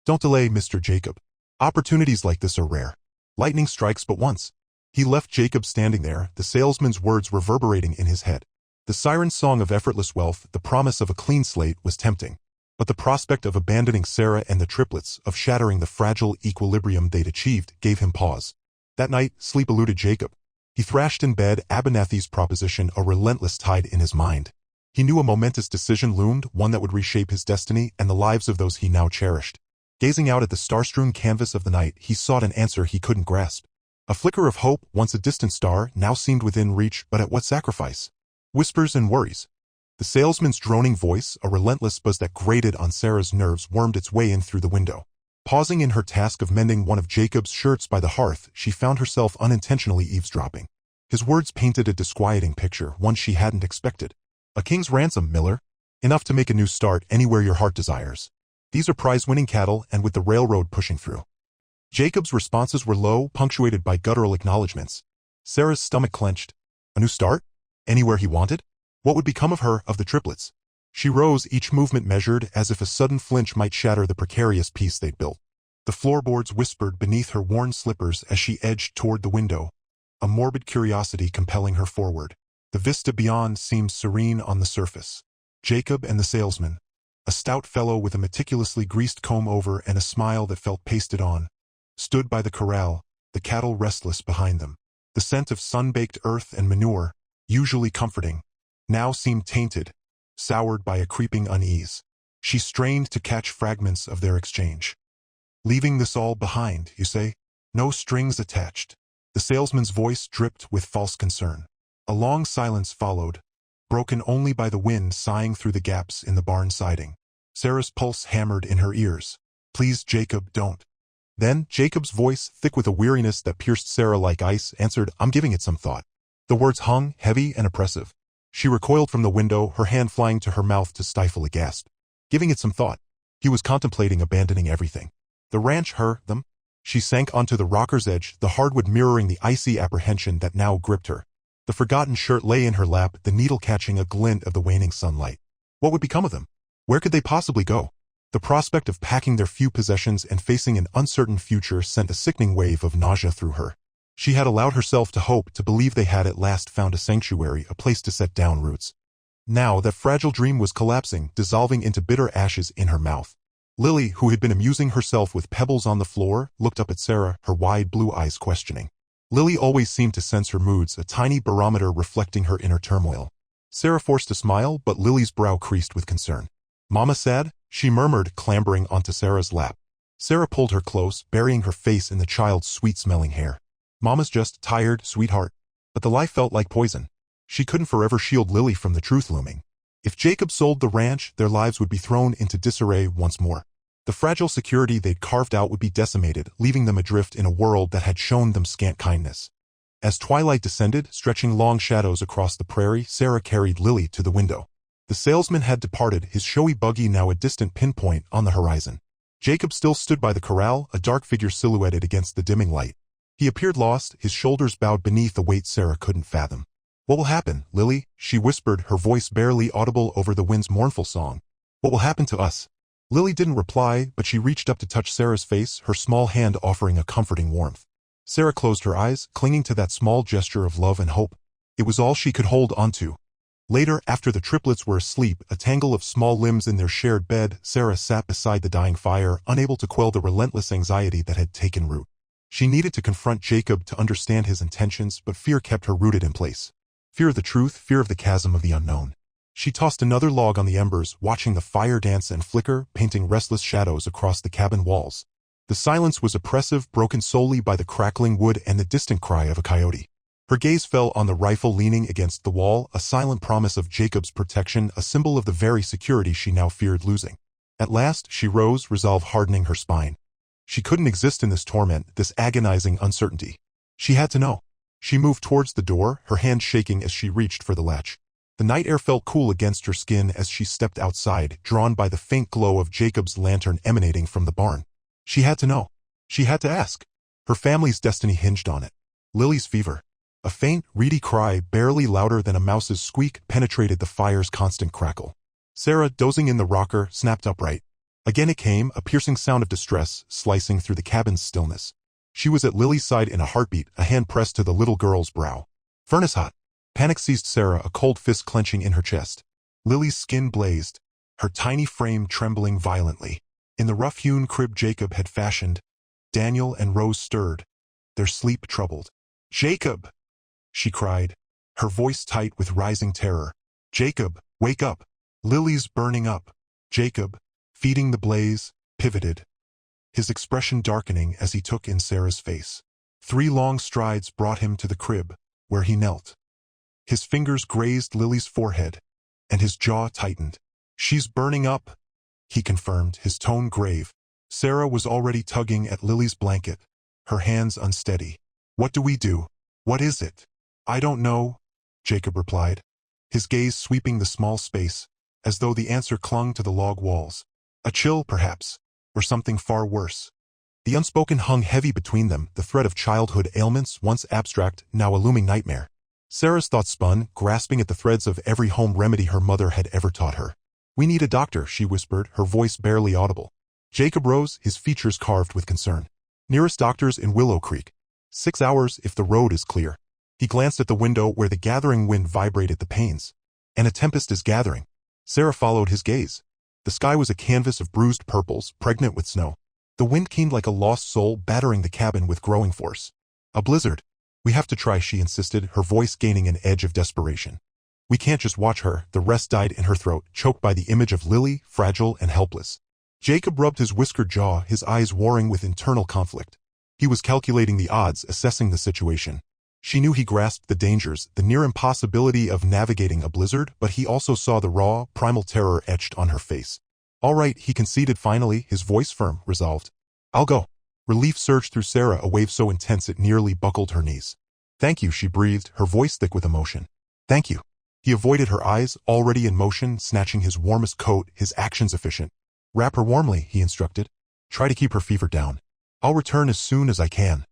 "Don't delay, Mr. Jacob. Opportunities like this are rare. Lightning strikes but once." He left Jacob standing there, the salesman's words reverberating in his head. The siren song of effortless wealth, the promise of a clean slate, was tempting. But the prospect of abandoning Sarah and the triplets, of shattering the fragile equilibrium they'd achieved, gave him pause. That night, sleep eluded Jacob. He thrashed in bed, Abernathy's proposition a relentless tide in his mind. He knew a momentous decision loomed, one that would reshape his destiny and the lives of those he now cherished. Gazing out at the star-strewn canvas of the night, he sought an answer he couldn't grasp. A flicker of hope, once a distant star, now seemed within reach, but at what sacrifice? Whispers and worries. The salesman's droning voice, a relentless buzz that grated on Sarah's nerves, wormed its way in through the window. Pausing in her task of mending one of Jacob's shirts by the hearth, she found herself unintentionally eavesdropping. His words painted a disquieting picture, one she hadn't expected. "A king's ransom, Miller. Enough to make a new start anywhere your heart desires. These are prize-winning cattle, and with the railroad pushing through." Jacob's responses were low, punctuated by guttural acknowledgments. Sarah's stomach clenched. A new start? Anywhere he wanted? What would become of her, of the triplets? She rose, each movement measured, as if a sudden flinch might shatter the precarious peace they'd built. The floorboards whispered beneath her worn slippers as she edged toward the window, a morbid curiosity compelling her forward. The vista beyond seemed serene on the surface. Jacob and the salesman, a stout fellow with a meticulously greased comb-over and a smile that felt pasted on, stood by the corral, the cattle restless behind them. The scent of sun-baked earth and manure, usually comforting, now seemed tainted, soured by a creeping unease. She strained to catch fragments of their exchange. "Leaving this all behind, you say? No strings attached." The salesman's voice dripped with false concern. A long silence followed, broken only by the wind sighing through the gaps in the barn siding. Sarah's pulse hammered in her ears. Please, Jacob, don't. Then, Jacob's voice, thick with a weariness that pierced Sarah like ice, answered, I'm giving it some thought. The words hung, heavy and oppressive. She recoiled from the window, her hand flying to her mouth to stifle a gasp. Giving it some thought. He was contemplating abandoning everything. The ranch, them. She sank onto the rocker's edge, the hardwood mirroring the icy apprehension that now gripped her. The forgotten shirt lay in her lap, the needle catching a glint of the waning sunlight. What would become of them? Where could they possibly go? The prospect of packing their few possessions and facing an uncertain future sent a sickening wave of nausea through her. She had allowed herself to hope, to believe they had at last found a sanctuary, a place to set down roots. Now that fragile dream was collapsing, dissolving into bitter ashes in her mouth. Lily, who had been amusing herself with pebbles on the floor, looked up at Sarah, her wide blue eyes questioning. Lily always seemed to sense her moods, a tiny barometer reflecting her inner turmoil. Sarah forced a smile, but Lily's brow creased with concern. Mama sad? She murmured, clambering onto Sarah's lap. Sarah pulled her close, burying her face in the child's sweet-smelling hair. Mama's just tired, sweetheart. But the lie felt like poison. She couldn't forever shield Lily from the truth looming. If Jacob sold the ranch, their lives would be thrown into disarray once more. The fragile security they'd carved out would be decimated, leaving them adrift in a world that had shown them scant kindness. As twilight descended, stretching long shadows across the prairie, Sarah carried Lily to the window. The salesman had departed, his showy buggy now a distant pinpoint on the horizon. Jacob still stood by the corral, a dark figure silhouetted against the dimming light. He appeared lost, his shoulders bowed beneath a weight Sarah couldn't fathom. What will happen, Lily? She whispered, her voice barely audible over the wind's mournful song. What will happen to us? Lily didn't reply, but she reached up to touch Sarah's face, her small hand offering a comforting warmth. Sarah closed her eyes, clinging to that small gesture of love and hope. It was all she could hold onto. Later, after the triplets were asleep, a tangle of small limbs in their shared bed, Sarah sat beside the dying fire, unable to quell the relentless anxiety that had taken root. She needed to confront Jacob to understand his intentions, but fear kept her rooted in place. Fear of the truth, fear of the chasm of the unknown. She tossed another log on the embers, watching the fire dance and flicker, painting restless shadows across the cabin walls. The silence was oppressive, broken solely by the crackling wood and the distant cry of a coyote. Her gaze fell on the rifle leaning against the wall, a silent promise of Jacob's protection, a symbol of the very security she now feared losing. At last, she rose, resolve hardening her spine. She couldn't exist in this torment, this agonizing uncertainty. She had to know. She moved towards the door, her hand shaking as she reached for the latch. The night air felt cool against her skin as she stepped outside, drawn by the faint glow of Jacob's lantern emanating from the barn. She had to know. She had to ask. Her family's destiny hinged on it. Lily's fever. A faint, reedy cry, barely louder than a mouse's squeak, penetrated the fire's constant crackle. Sarah, dozing in the rocker, snapped upright. Again it came, a piercing sound of distress, slicing through the cabin's stillness. She was at Lily's side in a heartbeat, a hand pressed to the little girl's brow. Furnace hot. Panic seized Sarah, a cold fist clenching in her chest. Lily's skin blazed, her tiny frame trembling violently. In the rough-hewn crib Jacob had fashioned, Daniel and Rose stirred, their sleep troubled. Jacob! She cried, her voice tight with rising terror. Jacob, wake up! Lily's burning up. Jacob, feeding the blaze, pivoted, his expression darkening as he took in Sarah's face. 3 long strides brought him to the crib, where he knelt. His fingers grazed Lily's forehead, and his jaw tightened. She's burning up, he confirmed, his tone grave. Sarah was already tugging at Lily's blanket, her hands unsteady. What do we do? What is it? I don't know, Jacob replied, his gaze sweeping the small space, as though the answer clung to the log walls. A chill, perhaps, or something far worse. The unspoken hung heavy between them, the threat of childhood ailments, once abstract, now a looming nightmare. Sarah's thoughts spun, grasping at the threads of every home remedy her mother had ever taught her. We need a doctor, she whispered, her voice barely audible. Jacob rose, his features carved with concern. Nearest doctor's in Willow Creek. 6 hours if the road is clear. He glanced at the window where the gathering wind vibrated the panes. And a tempest is gathering. Sarah followed his gaze. The sky was a canvas of bruised purples, pregnant with snow. The wind keened like a lost soul, battering the cabin with growing force. A blizzard. We have to try, she insisted, her voice gaining an edge of desperation. We can't just watch her. The rest died in her throat, choked by the image of Lily, fragile and helpless. Jacob rubbed his whiskered jaw, his eyes warring with internal conflict. He was calculating the odds, assessing the situation. She knew he grasped the dangers, the near impossibility of navigating a blizzard, but he also saw the raw, primal terror etched on her face. All right, he conceded finally, his voice firm, resolved. I'll go. Relief surged through Sarah, a wave so intense it nearly buckled her knees. Thank you, she breathed, her voice thick with emotion. Thank you. He avoided her eyes, already in motion, snatching his warmest coat, his actions efficient. Wrap her warmly, he instructed. Try to keep her fever down. I'll return as soon as I can.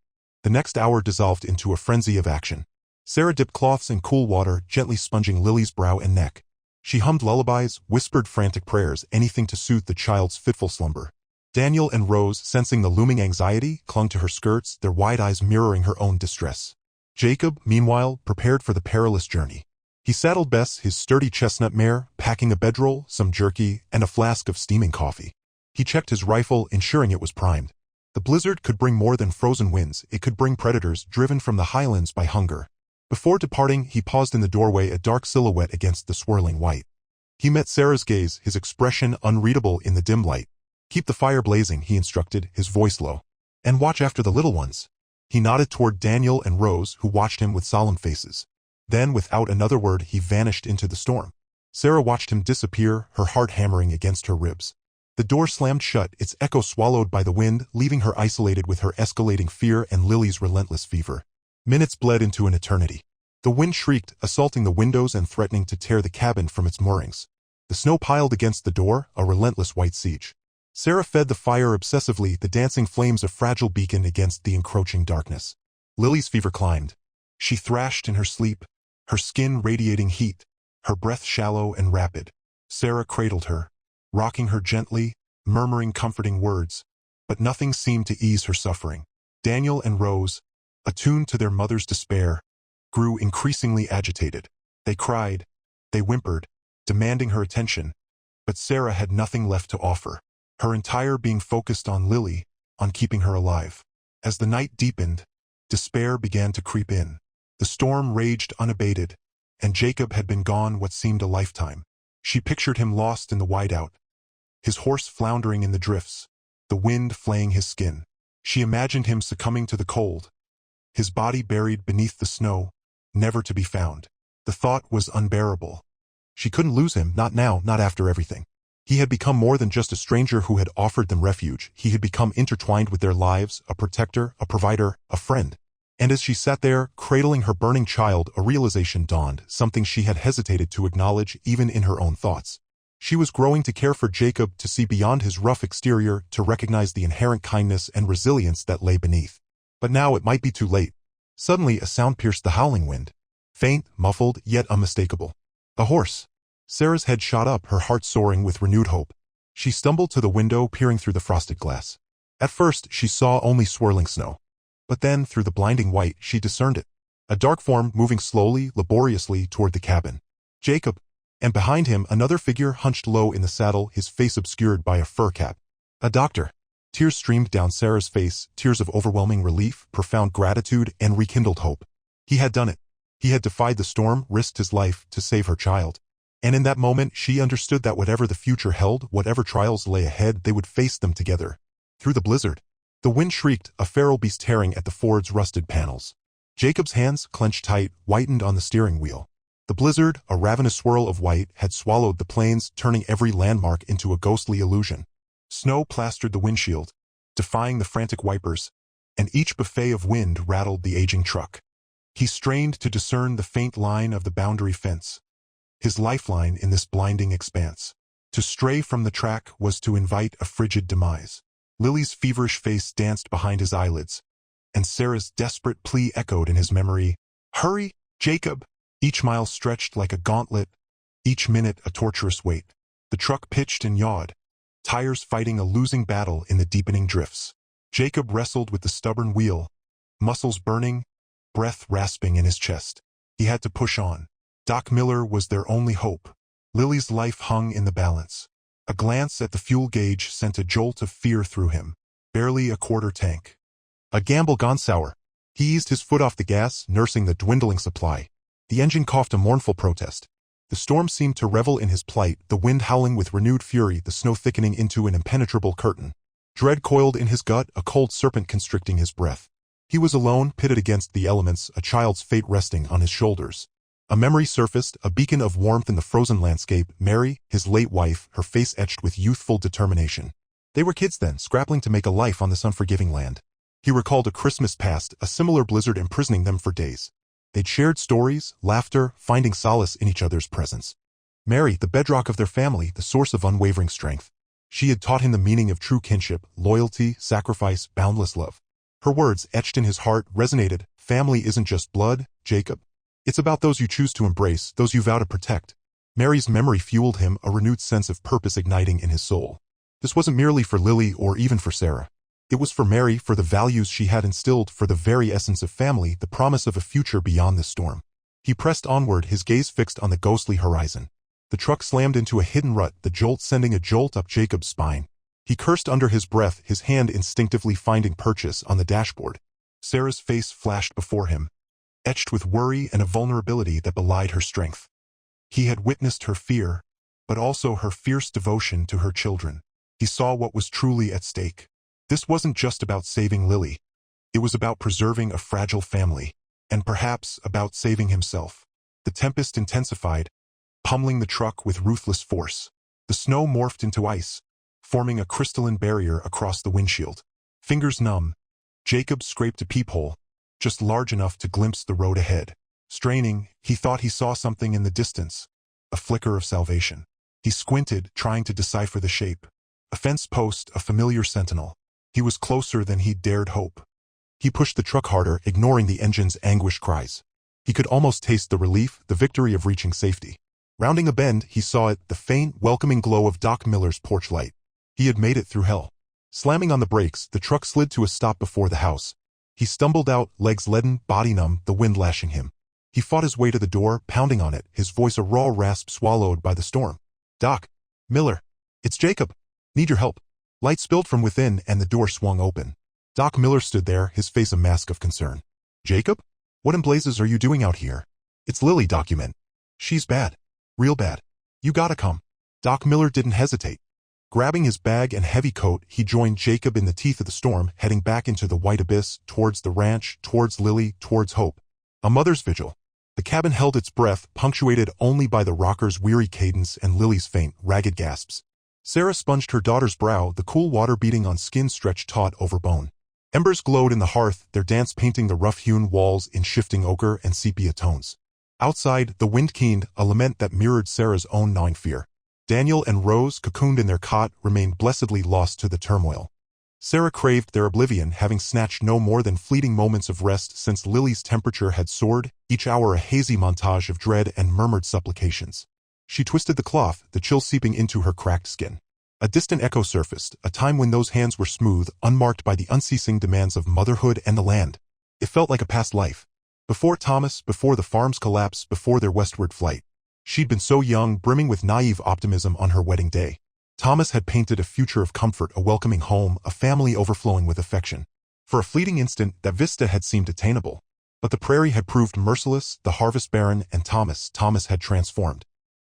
The next hour dissolved into a frenzy of action. Sarah dipped cloths in cool water, gently sponging Lily's brow and neck. She hummed lullabies, whispered frantic prayers, anything to soothe the child's fitful slumber. Daniel and Rose, sensing the looming anxiety, clung to her skirts, their wide eyes mirroring her own distress. Jacob, meanwhile, prepared for the perilous journey. He saddled Bess, his sturdy chestnut mare, packing a bedroll, some jerky, and a flask of steaming coffee. He checked his rifle, ensuring it was primed. The blizzard could bring more than frozen winds, it could bring predators driven from the highlands by hunger. Before departing, he paused in the doorway, a dark silhouette against the swirling white. He met Sarah's gaze, his expression unreadable in the dim light. Keep the fire blazing, he instructed, his voice low. And watch after the little ones. He nodded toward Daniel and Rose, who watched him with solemn faces. Then, without another word, he vanished into the storm. Sarah watched him disappear, her heart hammering against her ribs. The door slammed shut, its echo swallowed by the wind, leaving her isolated with her escalating fear and Lily's relentless fever. Minutes bled into an eternity. The wind shrieked, assaulting the windows and threatening to tear the cabin from its moorings. The snow piled against the door, a relentless white siege. Sarah fed the fire obsessively, the dancing flames a fragile beacon against the encroaching darkness. Lily's fever climbed. She thrashed in her sleep, her skin radiating heat, her breath shallow and rapid. Sarah cradled her, rocking her gently, murmuring comforting words, but nothing seemed to ease her suffering. Daniel and Rose, attuned to their mother's despair, grew increasingly agitated. They cried, they whimpered, demanding her attention, but Sarah had nothing left to offer. Her entire being focused on Lily, on keeping her alive. As the night deepened, despair began to creep in. The storm raged unabated, and Jacob had been gone what seemed a lifetime. She pictured him lost in the whiteout, his horse floundering in the drifts, the wind flaying his skin. She imagined him succumbing to the cold, his body buried beneath the snow, never to be found. The thought was unbearable. She couldn't lose him, not now, not after everything. He had become more than just a stranger who had offered them refuge. He had become intertwined with their lives, a protector, a provider, a friend. And as she sat there, cradling her burning child, a realization dawned, something she had hesitated to acknowledge even in her own thoughts. She was growing to care for Jacob, to see beyond his rough exterior, to recognize the inherent kindness and resilience that lay beneath. But now it might be too late. Suddenly a sound pierced the howling wind. Faint, muffled, yet unmistakable. A horse. Sarah's head shot up, her heart soaring with renewed hope. She stumbled to the window, peering through the frosted glass. At first, she saw only swirling snow. But then, through the blinding white, she discerned it. A dark form moving slowly, laboriously toward the cabin. Jacob. And behind him, another figure hunched low in the saddle, his face obscured by a fur cap. A doctor. Tears streamed down Sarah's face, tears of overwhelming relief, profound gratitude, and rekindled hope. He had done it. He had defied the storm, risked his life, to save her child. And in that moment, she understood that whatever the future held, whatever trials lay ahead, they would face them together. Through the blizzard. The wind shrieked, a feral beast tearing at the Ford's rusted panels. Jacob's hands, clenched tight, whitened on the steering wheel. The blizzard, a ravenous swirl of white, had swallowed the plains, turning every landmark into a ghostly illusion. Snow plastered the windshield, defying the frantic wipers, and each buffet of wind rattled the aging truck. He strained to discern the faint line of the boundary fence, his lifeline in this blinding expanse. To stray from the track was to invite a frigid demise. Lily's feverish face danced behind his eyelids, and Sarah's desperate plea echoed in his memory. Hurry, Jacob! Each mile stretched like a gauntlet, each minute a torturous wait. The truck pitched and yawed, tires fighting a losing battle in the deepening drifts. Jacob wrestled with the stubborn wheel, muscles burning, breath rasping in his chest. He had to push on. Doc Miller was their only hope. Lily's life hung in the balance. A glance at the fuel gauge sent a jolt of fear through him. Barely a quarter tank. A gamble gone sour. He eased his foot off the gas, nursing the dwindling supply. The engine coughed a mournful protest. The storm seemed to revel in his plight, the wind howling with renewed fury, the snow thickening into an impenetrable curtain. Dread coiled in his gut, a cold serpent constricting his breath. He was alone, pitted against the elements, a child's fate resting on his shoulders. A memory surfaced, a beacon of warmth in the frozen landscape. Mary, his late wife, her face etched with youthful determination. They were kids then, scrapping to make a life on this unforgiving land. He recalled a Christmas past, a similar blizzard imprisoning them for days. They'd shared stories, laughter, finding solace in each other's presence. Mary, the bedrock of their family, the source of unwavering strength. She had taught him the meaning of true kinship, loyalty, sacrifice, boundless love. Her words, etched in his heart, resonated. Family isn't just blood, Jacob. It's about those you choose to embrace, those you vow to protect. Mary's memory fueled him, a renewed sense of purpose igniting in his soul. This wasn't merely for Lily or even for Sarah. It was for Mary, for the values she had instilled, for the very essence of family, the promise of a future beyond this storm. He pressed onward, his gaze fixed on the ghostly horizon. The truck slammed into a hidden rut, the jolt sending a jolt up Jacob's spine. He cursed under his breath, his hand instinctively finding purchase on the dashboard. Sarah's face flashed before him, etched with worry and a vulnerability that belied her strength. He had witnessed her fear, but also her fierce devotion to her children. He saw what was truly at stake. This wasn't just about saving Lily. It was about preserving a fragile family, and perhaps about saving himself. The tempest intensified, pummeling the truck with ruthless force. The snow morphed into ice, forming a crystalline barrier across the windshield. Fingers numb, Jacob scraped a peephole, just large enough to glimpse the road ahead. Straining, he thought he saw something in the distance, a flicker of salvation. He squinted, trying to decipher the shape. A fence post, a familiar sentinel. He was closer than he'd dared hope. He pushed the truck harder, ignoring the engine's anguished cries. He could almost taste the relief, the victory of reaching safety. Rounding a bend, he saw it, the faint, welcoming glow of Doc Miller's porch light. He had made it through hell. Slamming on the brakes, the truck slid to a stop before the house. He stumbled out, legs leaden, body numb, the wind lashing him. He fought his way to the door, pounding on it, his voice a raw rasp swallowed by the storm. "Doc. Miller. It's Jacob. Need your help." Light spilled from within and the door swung open. Doc Miller stood there, his face a mask of concern. "Jacob? What in blazes are you doing out here?" "It's Lily, document. She's bad. Real bad. You gotta come." Doc Miller didn't hesitate. Grabbing his bag and heavy coat, he joined Jacob in the teeth of the storm, heading back into the white abyss, towards the ranch, towards Lily, towards hope. A mother's vigil. The cabin held its breath, punctuated only by the rocker's weary cadence and Lily's faint, ragged gasps. Sarah sponged her daughter's brow, the cool water beating on skin stretched taut over bone. Embers glowed in the hearth, their dance painting the rough-hewn walls in shifting ochre and sepia tones. Outside, the wind keened, a lament that mirrored Sarah's own gnawing fear. Daniel and Rose, cocooned in their cot, remained blessedly lost to the turmoil. Sarah craved their oblivion, having snatched no more than fleeting moments of rest since Lily's temperature had soared, each hour a hazy montage of dread and murmured supplications. She twisted the cloth, the chill seeping into her cracked skin. A distant echo surfaced, a time when those hands were smooth, unmarked by the unceasing demands of motherhood and the land. It felt like a past life. Before Thomas, before the farm's collapse, before their westward flight. She'd been so young, brimming with naive optimism on her wedding day. Thomas had painted a future of comfort, a welcoming home, a family overflowing with affection. For a fleeting instant, that vista had seemed attainable. But the prairie had proved merciless, the harvest barren, and Thomas had transformed.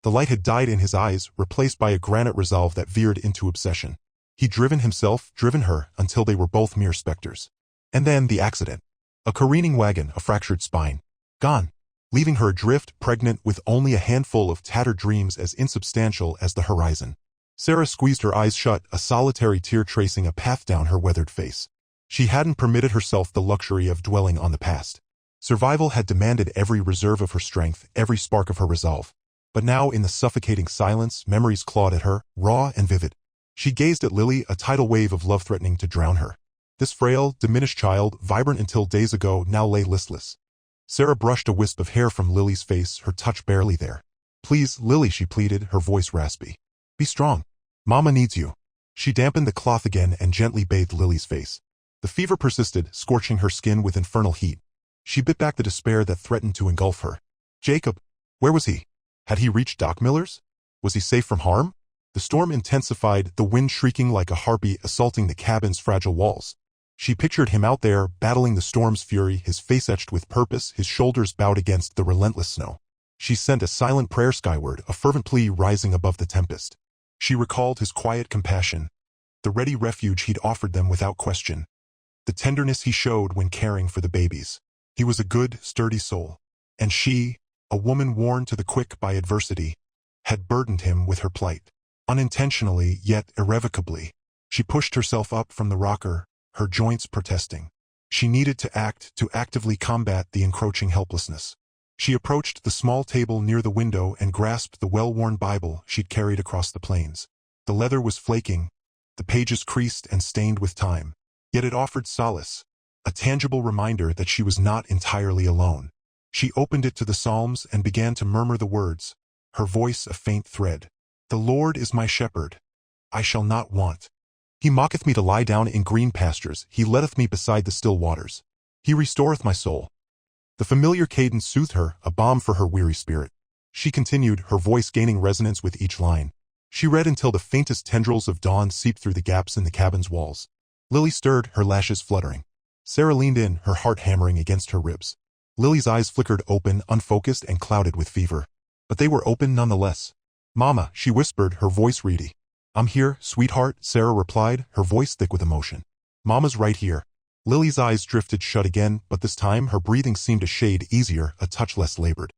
The light had died in his eyes, replaced by a granite resolve that veered into obsession. He'd driven himself, driven her, until they were both mere specters. And then the accident. A careening wagon, a fractured spine. Gone. Leaving her adrift, pregnant, with only a handful of tattered dreams as insubstantial as the horizon. Sarah squeezed her eyes shut, a solitary tear tracing a path down her weathered face. She hadn't permitted herself the luxury of dwelling on the past. Survival had demanded every reserve of her strength, every spark of her resolve. But now, in the suffocating silence, memories clawed at her, raw and vivid. She gazed at Lily, a tidal wave of love threatening to drown her. This frail, diminished child, vibrant until days ago, now lay listless. Sarah brushed a wisp of hair from Lily's face, her touch barely there. "Please, Lily," she pleaded, her voice raspy. "Be strong. Mama needs you." She dampened the cloth again and gently bathed Lily's face. The fever persisted, scorching her skin with infernal heat. She bit back the despair that threatened to engulf her. Jacob. Where was he? Had he reached Doc Miller's? Was he safe from harm? The storm intensified, the wind shrieking like a harpy assaulting the cabin's fragile walls. She pictured him out there, battling the storm's fury, his face etched with purpose, his shoulders bowed against the relentless snow. She sent a silent prayer skyward, a fervent plea rising above the tempest. She recalled his quiet compassion, the ready refuge he'd offered them without question, the tenderness he showed when caring for the babies. He was a good, sturdy soul. And she, a woman worn to the quick by adversity, had burdened him with her plight. Unintentionally, yet irrevocably, she pushed herself up from the rocker, her joints protesting. She needed to act to actively combat the encroaching helplessness. She approached the small table near the window and grasped the well-worn Bible she'd carried across the plains. The leather was flaking, the pages creased and stained with time, yet it offered solace, a tangible reminder that she was not entirely alone. She opened it to the Psalms and began to murmur the words, her voice a faint thread. The Lord is my shepherd. I shall not want. He maketh me to lie down in green pastures. He letteth me beside the still waters. He restoreth my soul. The familiar cadence soothed her, a balm for her weary spirit. She continued, her voice gaining resonance with each line. She read until the faintest tendrils of dawn seeped through the gaps in the cabin's walls. Lily stirred, her lashes fluttering. Sarah leaned in, her heart hammering against her ribs. Lily's eyes flickered open, unfocused and clouded with fever. But they were open nonetheless. "Mama," she whispered, her voice reedy. "I'm here, sweetheart," Sarah replied, her voice thick with emotion. "Mama's right here." Lily's eyes drifted shut again, but this time her breathing seemed a shade easier, a touch less labored.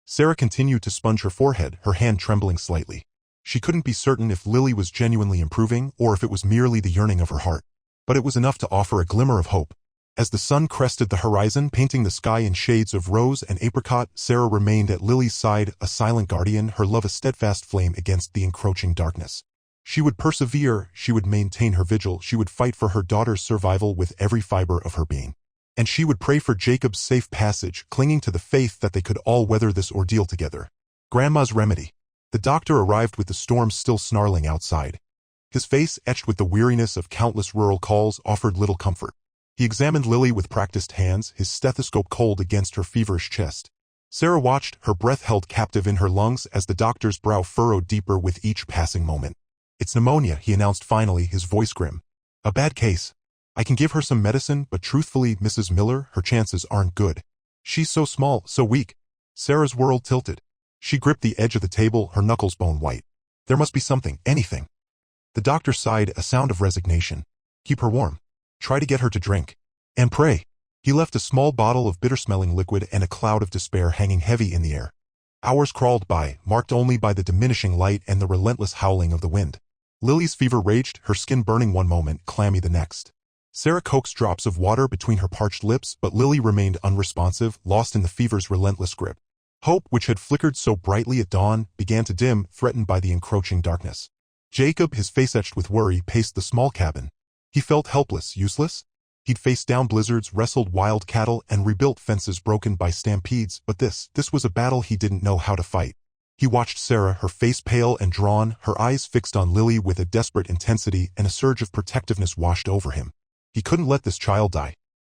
Sarah continued to sponge her forehead, her hand trembling slightly. She couldn't be certain if Lily was genuinely improving or if it was merely the yearning of her heart. But it was enough to offer a glimmer of hope. As the sun crested the horizon, painting the sky in shades of rose and apricot, Sarah remained at Lily's side, a silent guardian, her love a steadfast flame against the encroaching darkness. She would persevere, she would maintain her vigil, she would fight for her daughter's survival with every fiber of her being. And she would pray for Jacob's safe passage, clinging to the faith that they could all weather this ordeal together. Grandma's remedy. The doctor arrived with the storm still snarling outside. His face, etched with the weariness of countless rural calls, offered little comfort. He examined Lily with practiced hands, his stethoscope cold against her feverish chest. Sarah watched, her breath held captive in her lungs as the doctor's brow furrowed deeper with each passing moment. "It's pneumonia," he announced finally, his voice grim. "A bad case. I can give her some medicine, but truthfully, Mrs. Miller, her chances aren't good. She's so small, so weak." Sarah's world tilted. She gripped the edge of the table, her knuckles bone white. There must be something, anything. The doctor sighed, a sound of resignation. "Keep her warm. Try to get her to drink. And pray." He left a small bottle of bitter-smelling liquid and a cloud of despair hanging heavy in the air. Hours crawled by, marked only by the diminishing light and the relentless howling of the wind. Lily's fever raged, her skin burning one moment, clammy the next. Sarah coaxed drops of water between her parched lips, but Lily remained unresponsive, lost in the fever's relentless grip. Hope, which had flickered so brightly at dawn, began to dim, threatened by the encroaching darkness. Jacob, his face etched with worry, paced the small cabin. He felt helpless, useless. He'd faced down blizzards, wrestled wild cattle, and rebuilt fences broken by stampedes, but this was a battle he didn't know how to fight. He watched Sarah, her face pale and drawn, her eyes fixed on Lily with a desperate intensity, and a surge of protectiveness washed over him. He couldn't let this child die.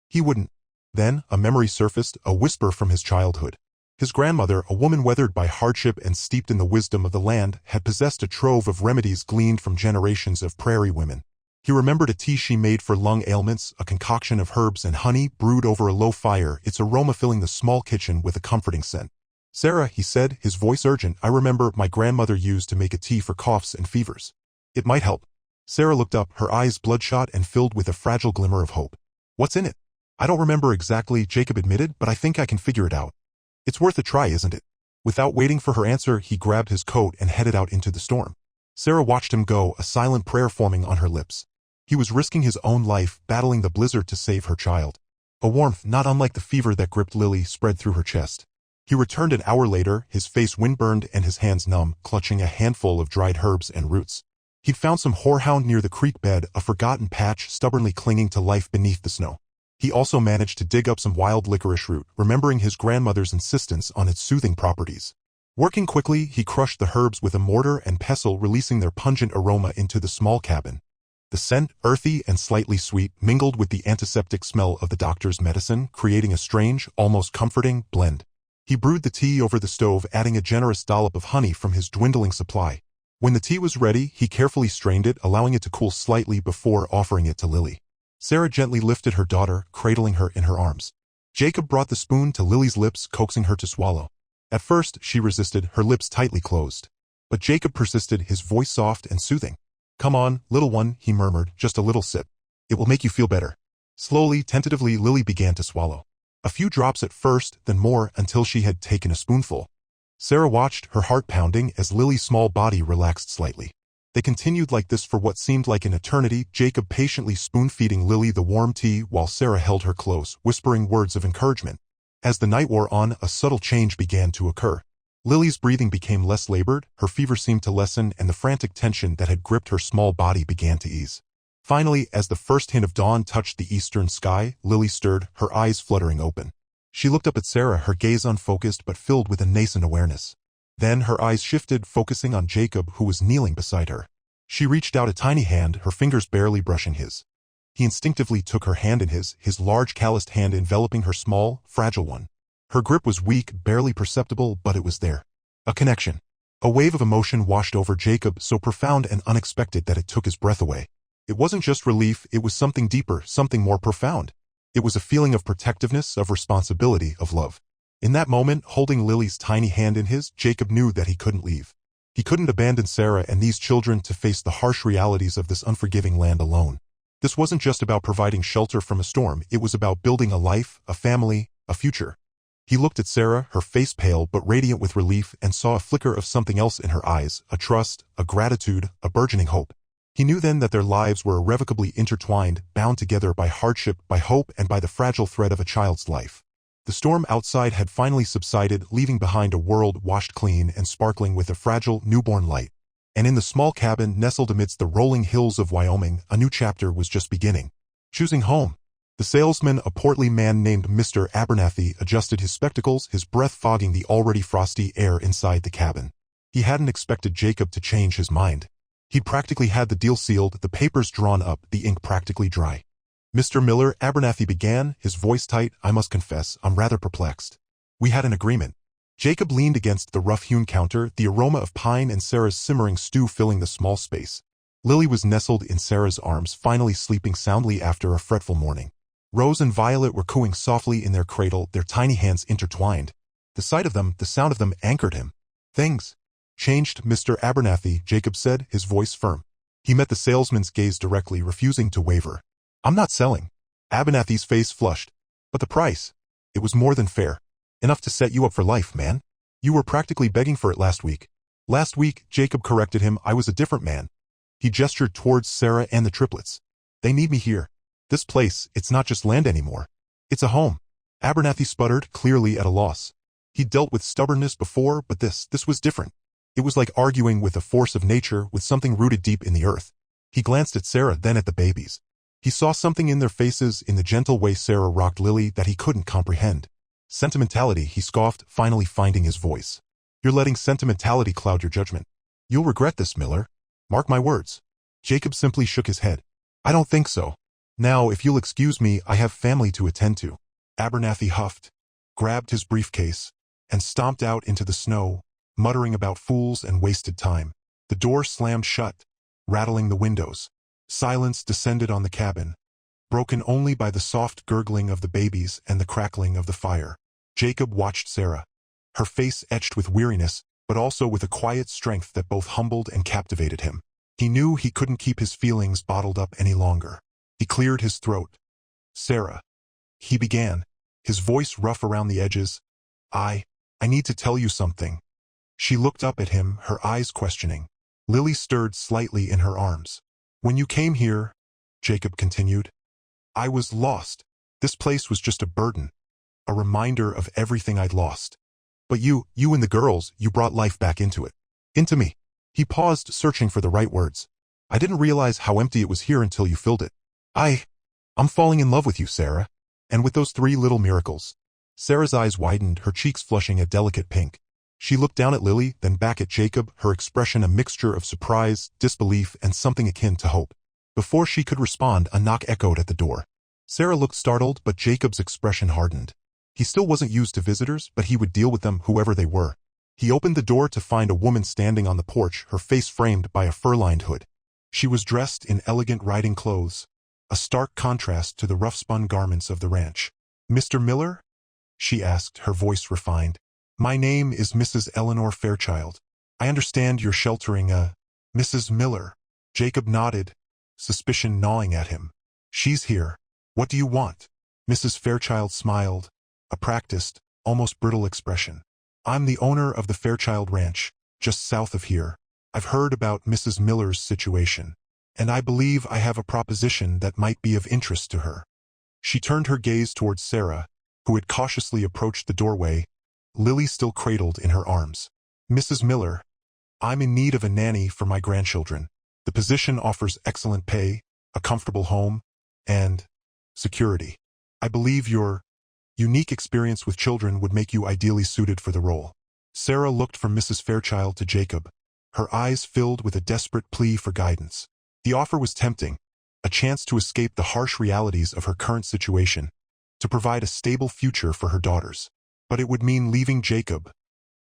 He wouldn't. Then, a memory surfaced, a whisper from his childhood. His grandmother, a woman weathered by hardship and steeped in the wisdom of the land, had possessed a trove of remedies gleaned from generations of prairie women. He remembered a tea she made for lung ailments, a concoction of herbs and honey brewed over a low fire, its aroma filling the small kitchen with a comforting scent. "Sarah," he said, his voice urgent, "I remember my grandmother used to make a tea for coughs and fevers. It might help." Sarah looked up, her eyes bloodshot and filled with a fragile glimmer of hope. "What's in it?" "I don't remember exactly," Jacob admitted, "but I think I can figure it out." "It's worth a try, isn't it?" Without waiting for her answer, he grabbed his coat and headed out into the storm. Sarah watched him go, a silent prayer forming on her lips. He was risking his own life, battling the blizzard to save her child. A warmth, not unlike the fever that gripped Lily, spread through her chest. He returned an hour later, his face windburned and his hands numb, clutching a handful of dried herbs and roots. He'd found some horehound near the creek bed, a forgotten patch stubbornly clinging to life beneath the snow. He also managed to dig up some wild licorice root, remembering his grandmother's insistence on its soothing properties. Working quickly, he crushed the herbs with a mortar and pestle, releasing their pungent aroma into the small cabin. The scent, earthy and slightly sweet, mingled with the antiseptic smell of the doctor's medicine, creating a strange, almost comforting, blend. He brewed the tea over the stove, adding a generous dollop of honey from his dwindling supply. When the tea was ready, he carefully strained it, allowing it to cool slightly before offering it to Lily. Sarah gently lifted her daughter, cradling her in her arms. Jacob brought the spoon to Lily's lips, coaxing her to swallow. At first, she resisted, her lips tightly closed. But Jacob persisted, his voice soft and soothing. "Come on, little one," he murmured, "just a little sip. It will make you feel better." Slowly, tentatively, Lily began to swallow. A few drops at first, then more until she had taken a spoonful. Sarah watched, her heart pounding as Lily's small body relaxed slightly. They continued like this for what seemed like an eternity, Jacob patiently spoon-feeding Lily the warm tea while Sarah held her close, whispering words of encouragement. As the night wore on, a subtle change began to occur. Lily's breathing became less labored, her fever seemed to lessen, and the frantic tension that had gripped her small body began to ease. Finally, as the first hint of dawn touched the eastern sky, Lily stirred, her eyes fluttering open. She looked up at Sarah, her gaze unfocused but filled with a nascent awareness. Then her eyes shifted, focusing on Jacob, who was kneeling beside her. She reached out a tiny hand, her fingers barely brushing his. He instinctively took her hand in his large calloused hand enveloping her small, fragile one. Her grip was weak, barely perceptible, but it was there. A connection. A wave of emotion washed over Jacob, so profound and unexpected that it took his breath away. It wasn't just relief, it was something deeper, something more profound. It was a feeling of protectiveness, of responsibility, of love. In that moment, holding Lily's tiny hand in his, Jacob knew that he couldn't leave. He couldn't abandon Sarah and these children to face the harsh realities of this unforgiving land alone. This wasn't just about providing shelter from a storm, it was about building a life, a family, a future. He looked at Sarah, her face pale but radiant with relief, and saw a flicker of something else in her eyes, a trust, a gratitude, a burgeoning hope. He knew then that their lives were irrevocably intertwined, bound together by hardship, by hope, and by the fragile thread of a child's life. The storm outside had finally subsided, leaving behind a world washed clean and sparkling with a fragile, newborn light. And in the small cabin nestled amidst the rolling hills of Wyoming, a new chapter was just beginning. Choosing home. The salesman, a portly man named Mr. Abernathy, adjusted his spectacles, his breath fogging the already frosty air inside the cabin. He hadn't expected Jacob to change his mind. He'd practically had the deal sealed, the papers drawn up, the ink practically dry. Mr. Miller, Abernathy began, his voice tight. I must confess, I'm rather perplexed. We had an agreement. Jacob leaned against the rough-hewn counter, the aroma of pine and Sarah's simmering stew filling the small space. Lily was nestled in Sarah's arms, finally sleeping soundly after a fretful morning. Rose and Violet were cooing softly in their cradle, their tiny hands intertwined. The sight of them, the sound of them anchored him. Things changed, Mr. Abernathy, Jacob said, his voice firm. He met the salesman's gaze directly, refusing to waver. I'm not selling. Abernathy's face flushed. But the price. It was more than fair. Enough to set you up for life, man. You were practically begging for it last week. Last week, Jacob corrected him, I was a different man. He gestured towards Sarah and the triplets. They need me here. This place, it's not just land anymore. It's a home. Abernathy sputtered, clearly at a loss. He'd dealt with stubbornness before, but this was different. It was like arguing with a force of nature, with something rooted deep in the earth. He glanced at Sarah, then at the babies. He saw something in their faces, in the gentle way Sarah rocked Lily, that he couldn't comprehend. Sentimentality, he scoffed, finally finding his voice. You're letting sentimentality cloud your judgment. You'll regret this, Miller. Mark my words. Jacob simply shook his head. I don't think so. Now, if you'll excuse me, I have family to attend to. Abernathy huffed, grabbed his briefcase, and stomped out into the snow, muttering about fools and wasted time. The door slammed shut, rattling the windows. Silence descended on the cabin, broken only by the soft gurgling of the babies and the crackling of the fire. Jacob watched Sarah, her face etched with weariness, but also with a quiet strength that both humbled and captivated him. He knew he couldn't keep his feelings bottled up any longer. He cleared his throat. Sarah, he began, his voice rough around the edges. I need to tell you something. She looked up at him, her eyes questioning. Lily stirred slightly in her arms. When you came here, Jacob continued, I was lost. This place was just a burden, a reminder of everything I'd lost. But you and the girls, you brought life back into it. Into me. He paused, searching for the right words. I didn't realize how empty it was here until you filled it. I'm falling in love with you, Sarah. And with those 3 little miracles. Sarah's eyes widened, her cheeks flushing a delicate pink. She looked down at Lily, then back at Jacob, her expression a mixture of surprise, disbelief, and something akin to hope. Before she could respond, a knock echoed at the door. Sarah looked startled, but Jacob's expression hardened. He still wasn't used to visitors, but he would deal with them, whoever they were. He opened the door to find a woman standing on the porch, her face framed by a fur-lined hood. She was dressed in elegant riding clothes, a stark contrast to the rough-spun garments of the ranch. Mr. Miller? She asked, her voice refined. My name is Mrs. Eleanor Fairchild. I understand you're sheltering Mrs. Miller. Jacob nodded, suspicion gnawing at him. She's here. What do you want? Mrs. Fairchild smiled, a practiced, almost brittle expression. I'm the owner of the Fairchild Ranch, just south of here. I've heard about Mrs. Miller's situation, and I believe I have a proposition that might be of interest to her. She turned her gaze towards Sarah, who had cautiously approached the doorway, Lily still cradled in her arms. Mrs. Miller, I'm in need of a nanny for my grandchildren. The position offers excellent pay, a comfortable home, and security. I believe your unique experience with children would make you ideally suited for the role. Sarah looked from Mrs. Fairchild to Jacob, her eyes filled with a desperate plea for guidance. The offer was tempting, a chance to escape the harsh realities of her current situation, to provide a stable future for her daughters. But it would mean leaving Jacob,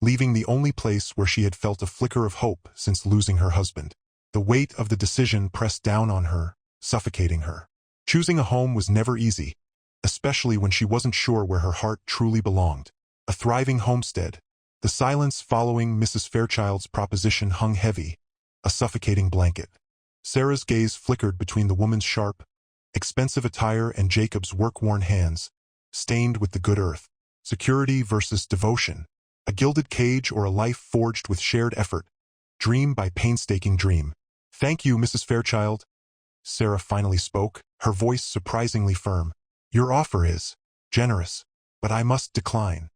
leaving the only place where she had felt a flicker of hope since losing her husband. The weight of the decision pressed down on her, suffocating her. Choosing a home was never easy, especially when she wasn't sure where her heart truly belonged. A thriving homestead. The silence following Mrs. Fairchild's proposition hung heavy, a suffocating blanket. Sarah's gaze flickered between the woman's sharp, expensive attire and Jacob's work-worn hands, stained with the good earth. Security versus devotion. A gilded cage or a life forged with shared effort. Dream by painstaking dream. Thank you, Mrs. Fairchild. Sarah finally spoke, her voice surprisingly firm. Your offer is generous, but I must decline.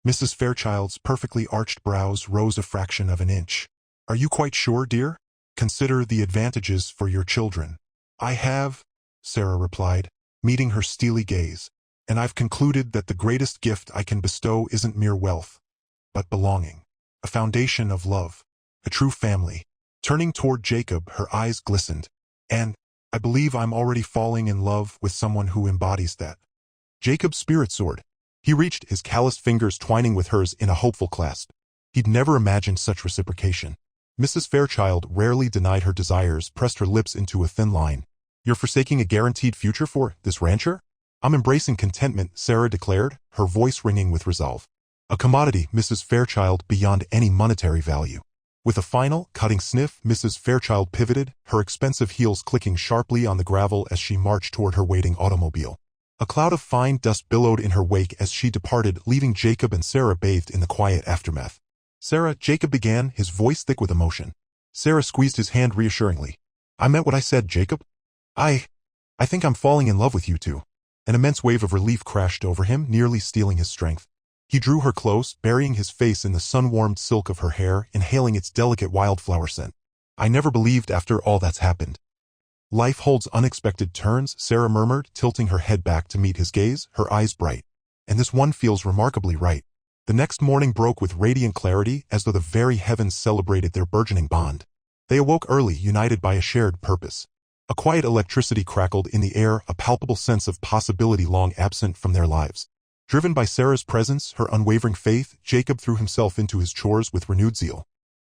Mrs. Fairchild's perfectly arched brows rose a fraction of an inch. Are you quite sure, dear? Consider the advantages for your children. I have, Sarah replied, meeting her steely gaze, and I've concluded that the greatest gift I can bestow isn't mere wealth, but belonging, a foundation of love, a true family. Turning toward Jacob, her eyes glistened, and I believe I'm already falling in love with someone who embodies that. Jacob's spirit soared. He reached, his calloused fingers twining with hers in a hopeful clasp. He'd never imagined such reciprocation. Mrs. Fairchild rarely denied her desires, pressed her lips into a thin line. You're forsaking a guaranteed future for this rancher? I'm embracing contentment, Sarah declared, her voice ringing with resolve. A commodity, Mrs. Fairchild, beyond any monetary value. With a final, cutting sniff, Mrs. Fairchild pivoted, her expensive heels clicking sharply on the gravel as she marched toward her waiting automobile. A cloud of fine dust billowed in her wake as she departed, leaving Jacob and Sarah bathed in the quiet aftermath. Sarah, Jacob began, his voice thick with emotion. Sarah squeezed his hand reassuringly. I meant what I said, Jacob. I think I'm falling in love with you two. An immense wave of relief crashed over him, nearly stealing his strength. He drew her close, burying his face in the sun-warmed silk of her hair, inhaling its delicate wildflower scent. I never believed after all that's happened. Life holds unexpected turns, Sarah murmured, tilting her head back to meet his gaze, her eyes bright. And this one feels remarkably right. The next morning broke with radiant clarity, as though the very heavens celebrated their burgeoning bond. They awoke early, united by a shared purpose. A quiet electricity crackled in the air, a palpable sense of possibility long absent from their lives. Driven by Sarah's presence, her unwavering faith, Jacob threw himself into his chores with renewed zeal.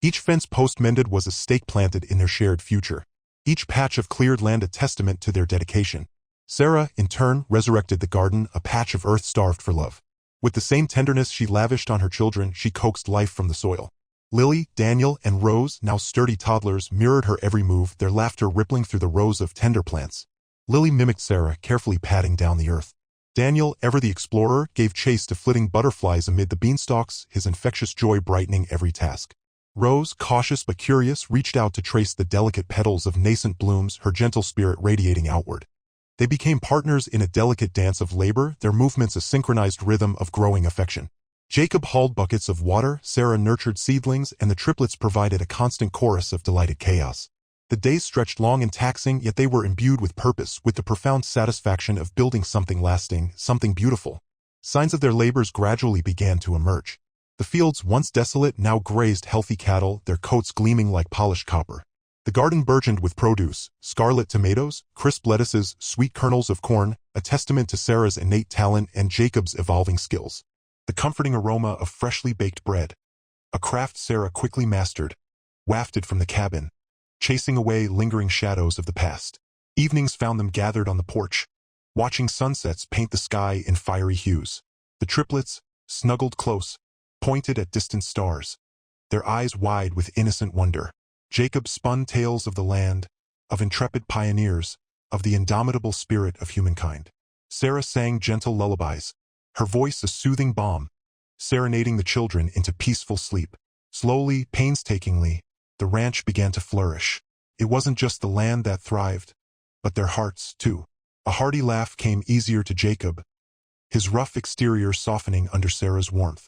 Each fence post mended was a stake planted in their shared future. Each patch of cleared land a testament to their dedication. Sarah, in turn, resurrected the garden, a patch of earth starved for love. With the same tenderness she lavished on her children, she coaxed life from the soil. Lily, Daniel, and Rose, now sturdy toddlers, mirrored her every move, their laughter rippling through the rows of tender plants. Lily mimicked Sarah, carefully patting down the earth. Daniel, ever the explorer, gave chase to flitting butterflies amid the beanstalks, his infectious joy brightening every task. Rose, cautious but curious, reached out to trace the delicate petals of nascent blooms, her gentle spirit radiating outward. They became partners in a delicate dance of labor, their movements a synchronized rhythm of growing affection. Jacob hauled buckets of water, Sarah nurtured seedlings, and the triplets provided a constant chorus of delighted chaos. The days stretched long and taxing, yet they were imbued with purpose, with the profound satisfaction of building something lasting, something beautiful. Signs of their labors gradually began to emerge. The fields, once desolate, now grazed healthy cattle, their coats gleaming like polished copper. The garden burgeoned with produce, scarlet tomatoes, crisp lettuces, sweet kernels of corn, a testament to Sarah's innate talent and Jacob's evolving skills. The comforting aroma of freshly baked bread, a craft Sarah quickly mastered, wafted from the cabin, chasing away lingering shadows of the past. Evenings found them gathered on the porch, watching sunsets paint the sky in fiery hues. The triplets, snuggled close, pointed at distant stars, their eyes wide with innocent wonder. Jacob spun tales of the land, of intrepid pioneers, of the indomitable spirit of humankind. Sarah sang gentle lullabies, her voice a soothing balm, serenading the children into peaceful sleep. Slowly, painstakingly, the ranch began to flourish. It wasn't just the land that thrived, but their hearts, too. A hearty laugh came easier to Jacob, his rough exterior softening under Sarah's warmth.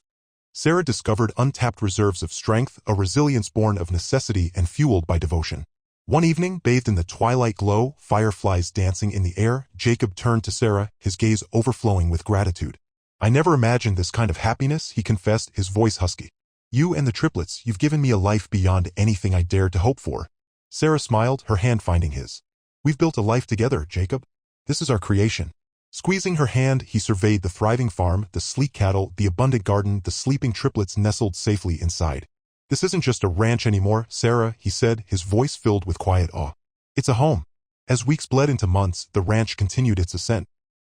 Sarah discovered untapped reserves of strength, a resilience born of necessity and fueled by devotion. One evening, bathed in the twilight glow, fireflies dancing in the air, Jacob turned to Sarah, his gaze overflowing with gratitude. "I never imagined this kind of happiness," he confessed, his voice husky. "You and the triplets, you've given me a life beyond anything I dared to hope for." Sarah smiled, her hand finding his. "We've built a life together, Jacob. This is our creation." Squeezing her hand, he surveyed the thriving farm, the sleek cattle, the abundant garden, the sleeping triplets nestled safely inside. "This isn't just a ranch anymore, Sarah," he said, his voice filled with quiet awe. "It's a home." As weeks bled into months, the ranch continued its ascent.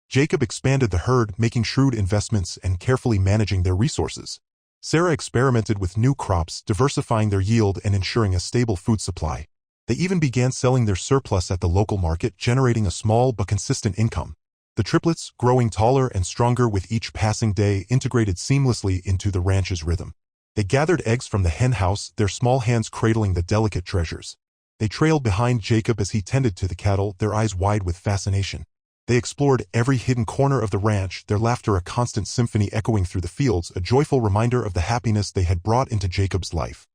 Jacob expanded the herd, making shrewd investments and carefully managing their resources. Sarah experimented with new crops, diversifying their yield and ensuring a stable food supply. They even began selling their surplus at the local market, generating a small but consistent income. The triplets, growing taller and stronger with each passing day, integrated seamlessly into the ranch's rhythm. They gathered eggs from the hen house, their small hands cradling the delicate treasures. They trailed behind Jacob as he tended to the cattle, their eyes wide with fascination. They explored every hidden corner of the ranch, their laughter a constant symphony echoing through the fields, a joyful reminder of the happiness they had brought into Jacob's life.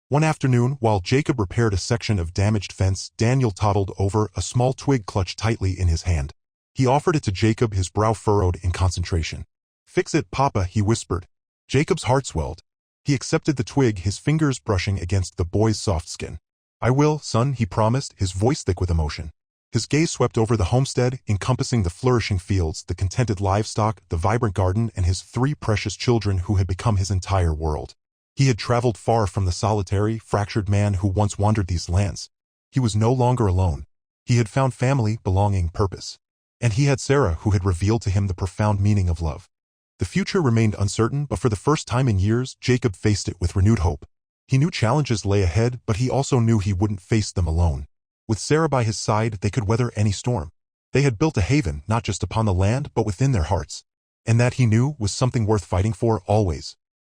One afternoon, while Jacob repaired a section of damaged fence, Daniel toddled over, a small twig clutched tightly in his hand. He offered it to Jacob, his brow furrowed in concentration. "Fix it, Papa," he whispered. Jacob's heart swelled. He accepted the twig, his fingers brushing against the boy's soft skin. "I will, son," he promised, his voice thick with emotion. His gaze swept over the homestead, encompassing the flourishing fields, the contented livestock, the vibrant garden, and his 3 precious children who had become his entire world. He had traveled far from the solitary, fractured man who once wandered these lands. He was no longer alone. He had found family, belonging, purpose. And he had Sarah, who had revealed to him the profound meaning of love. The future remained uncertain, but for the first time in years, Jacob faced it with renewed hope. He knew challenges lay ahead, but he also knew he wouldn't face them alone. With Sarah by his side, they could weather any storm. They had built a haven, not just upon the land, but within their hearts. And that, he knew, was something worth fighting for always.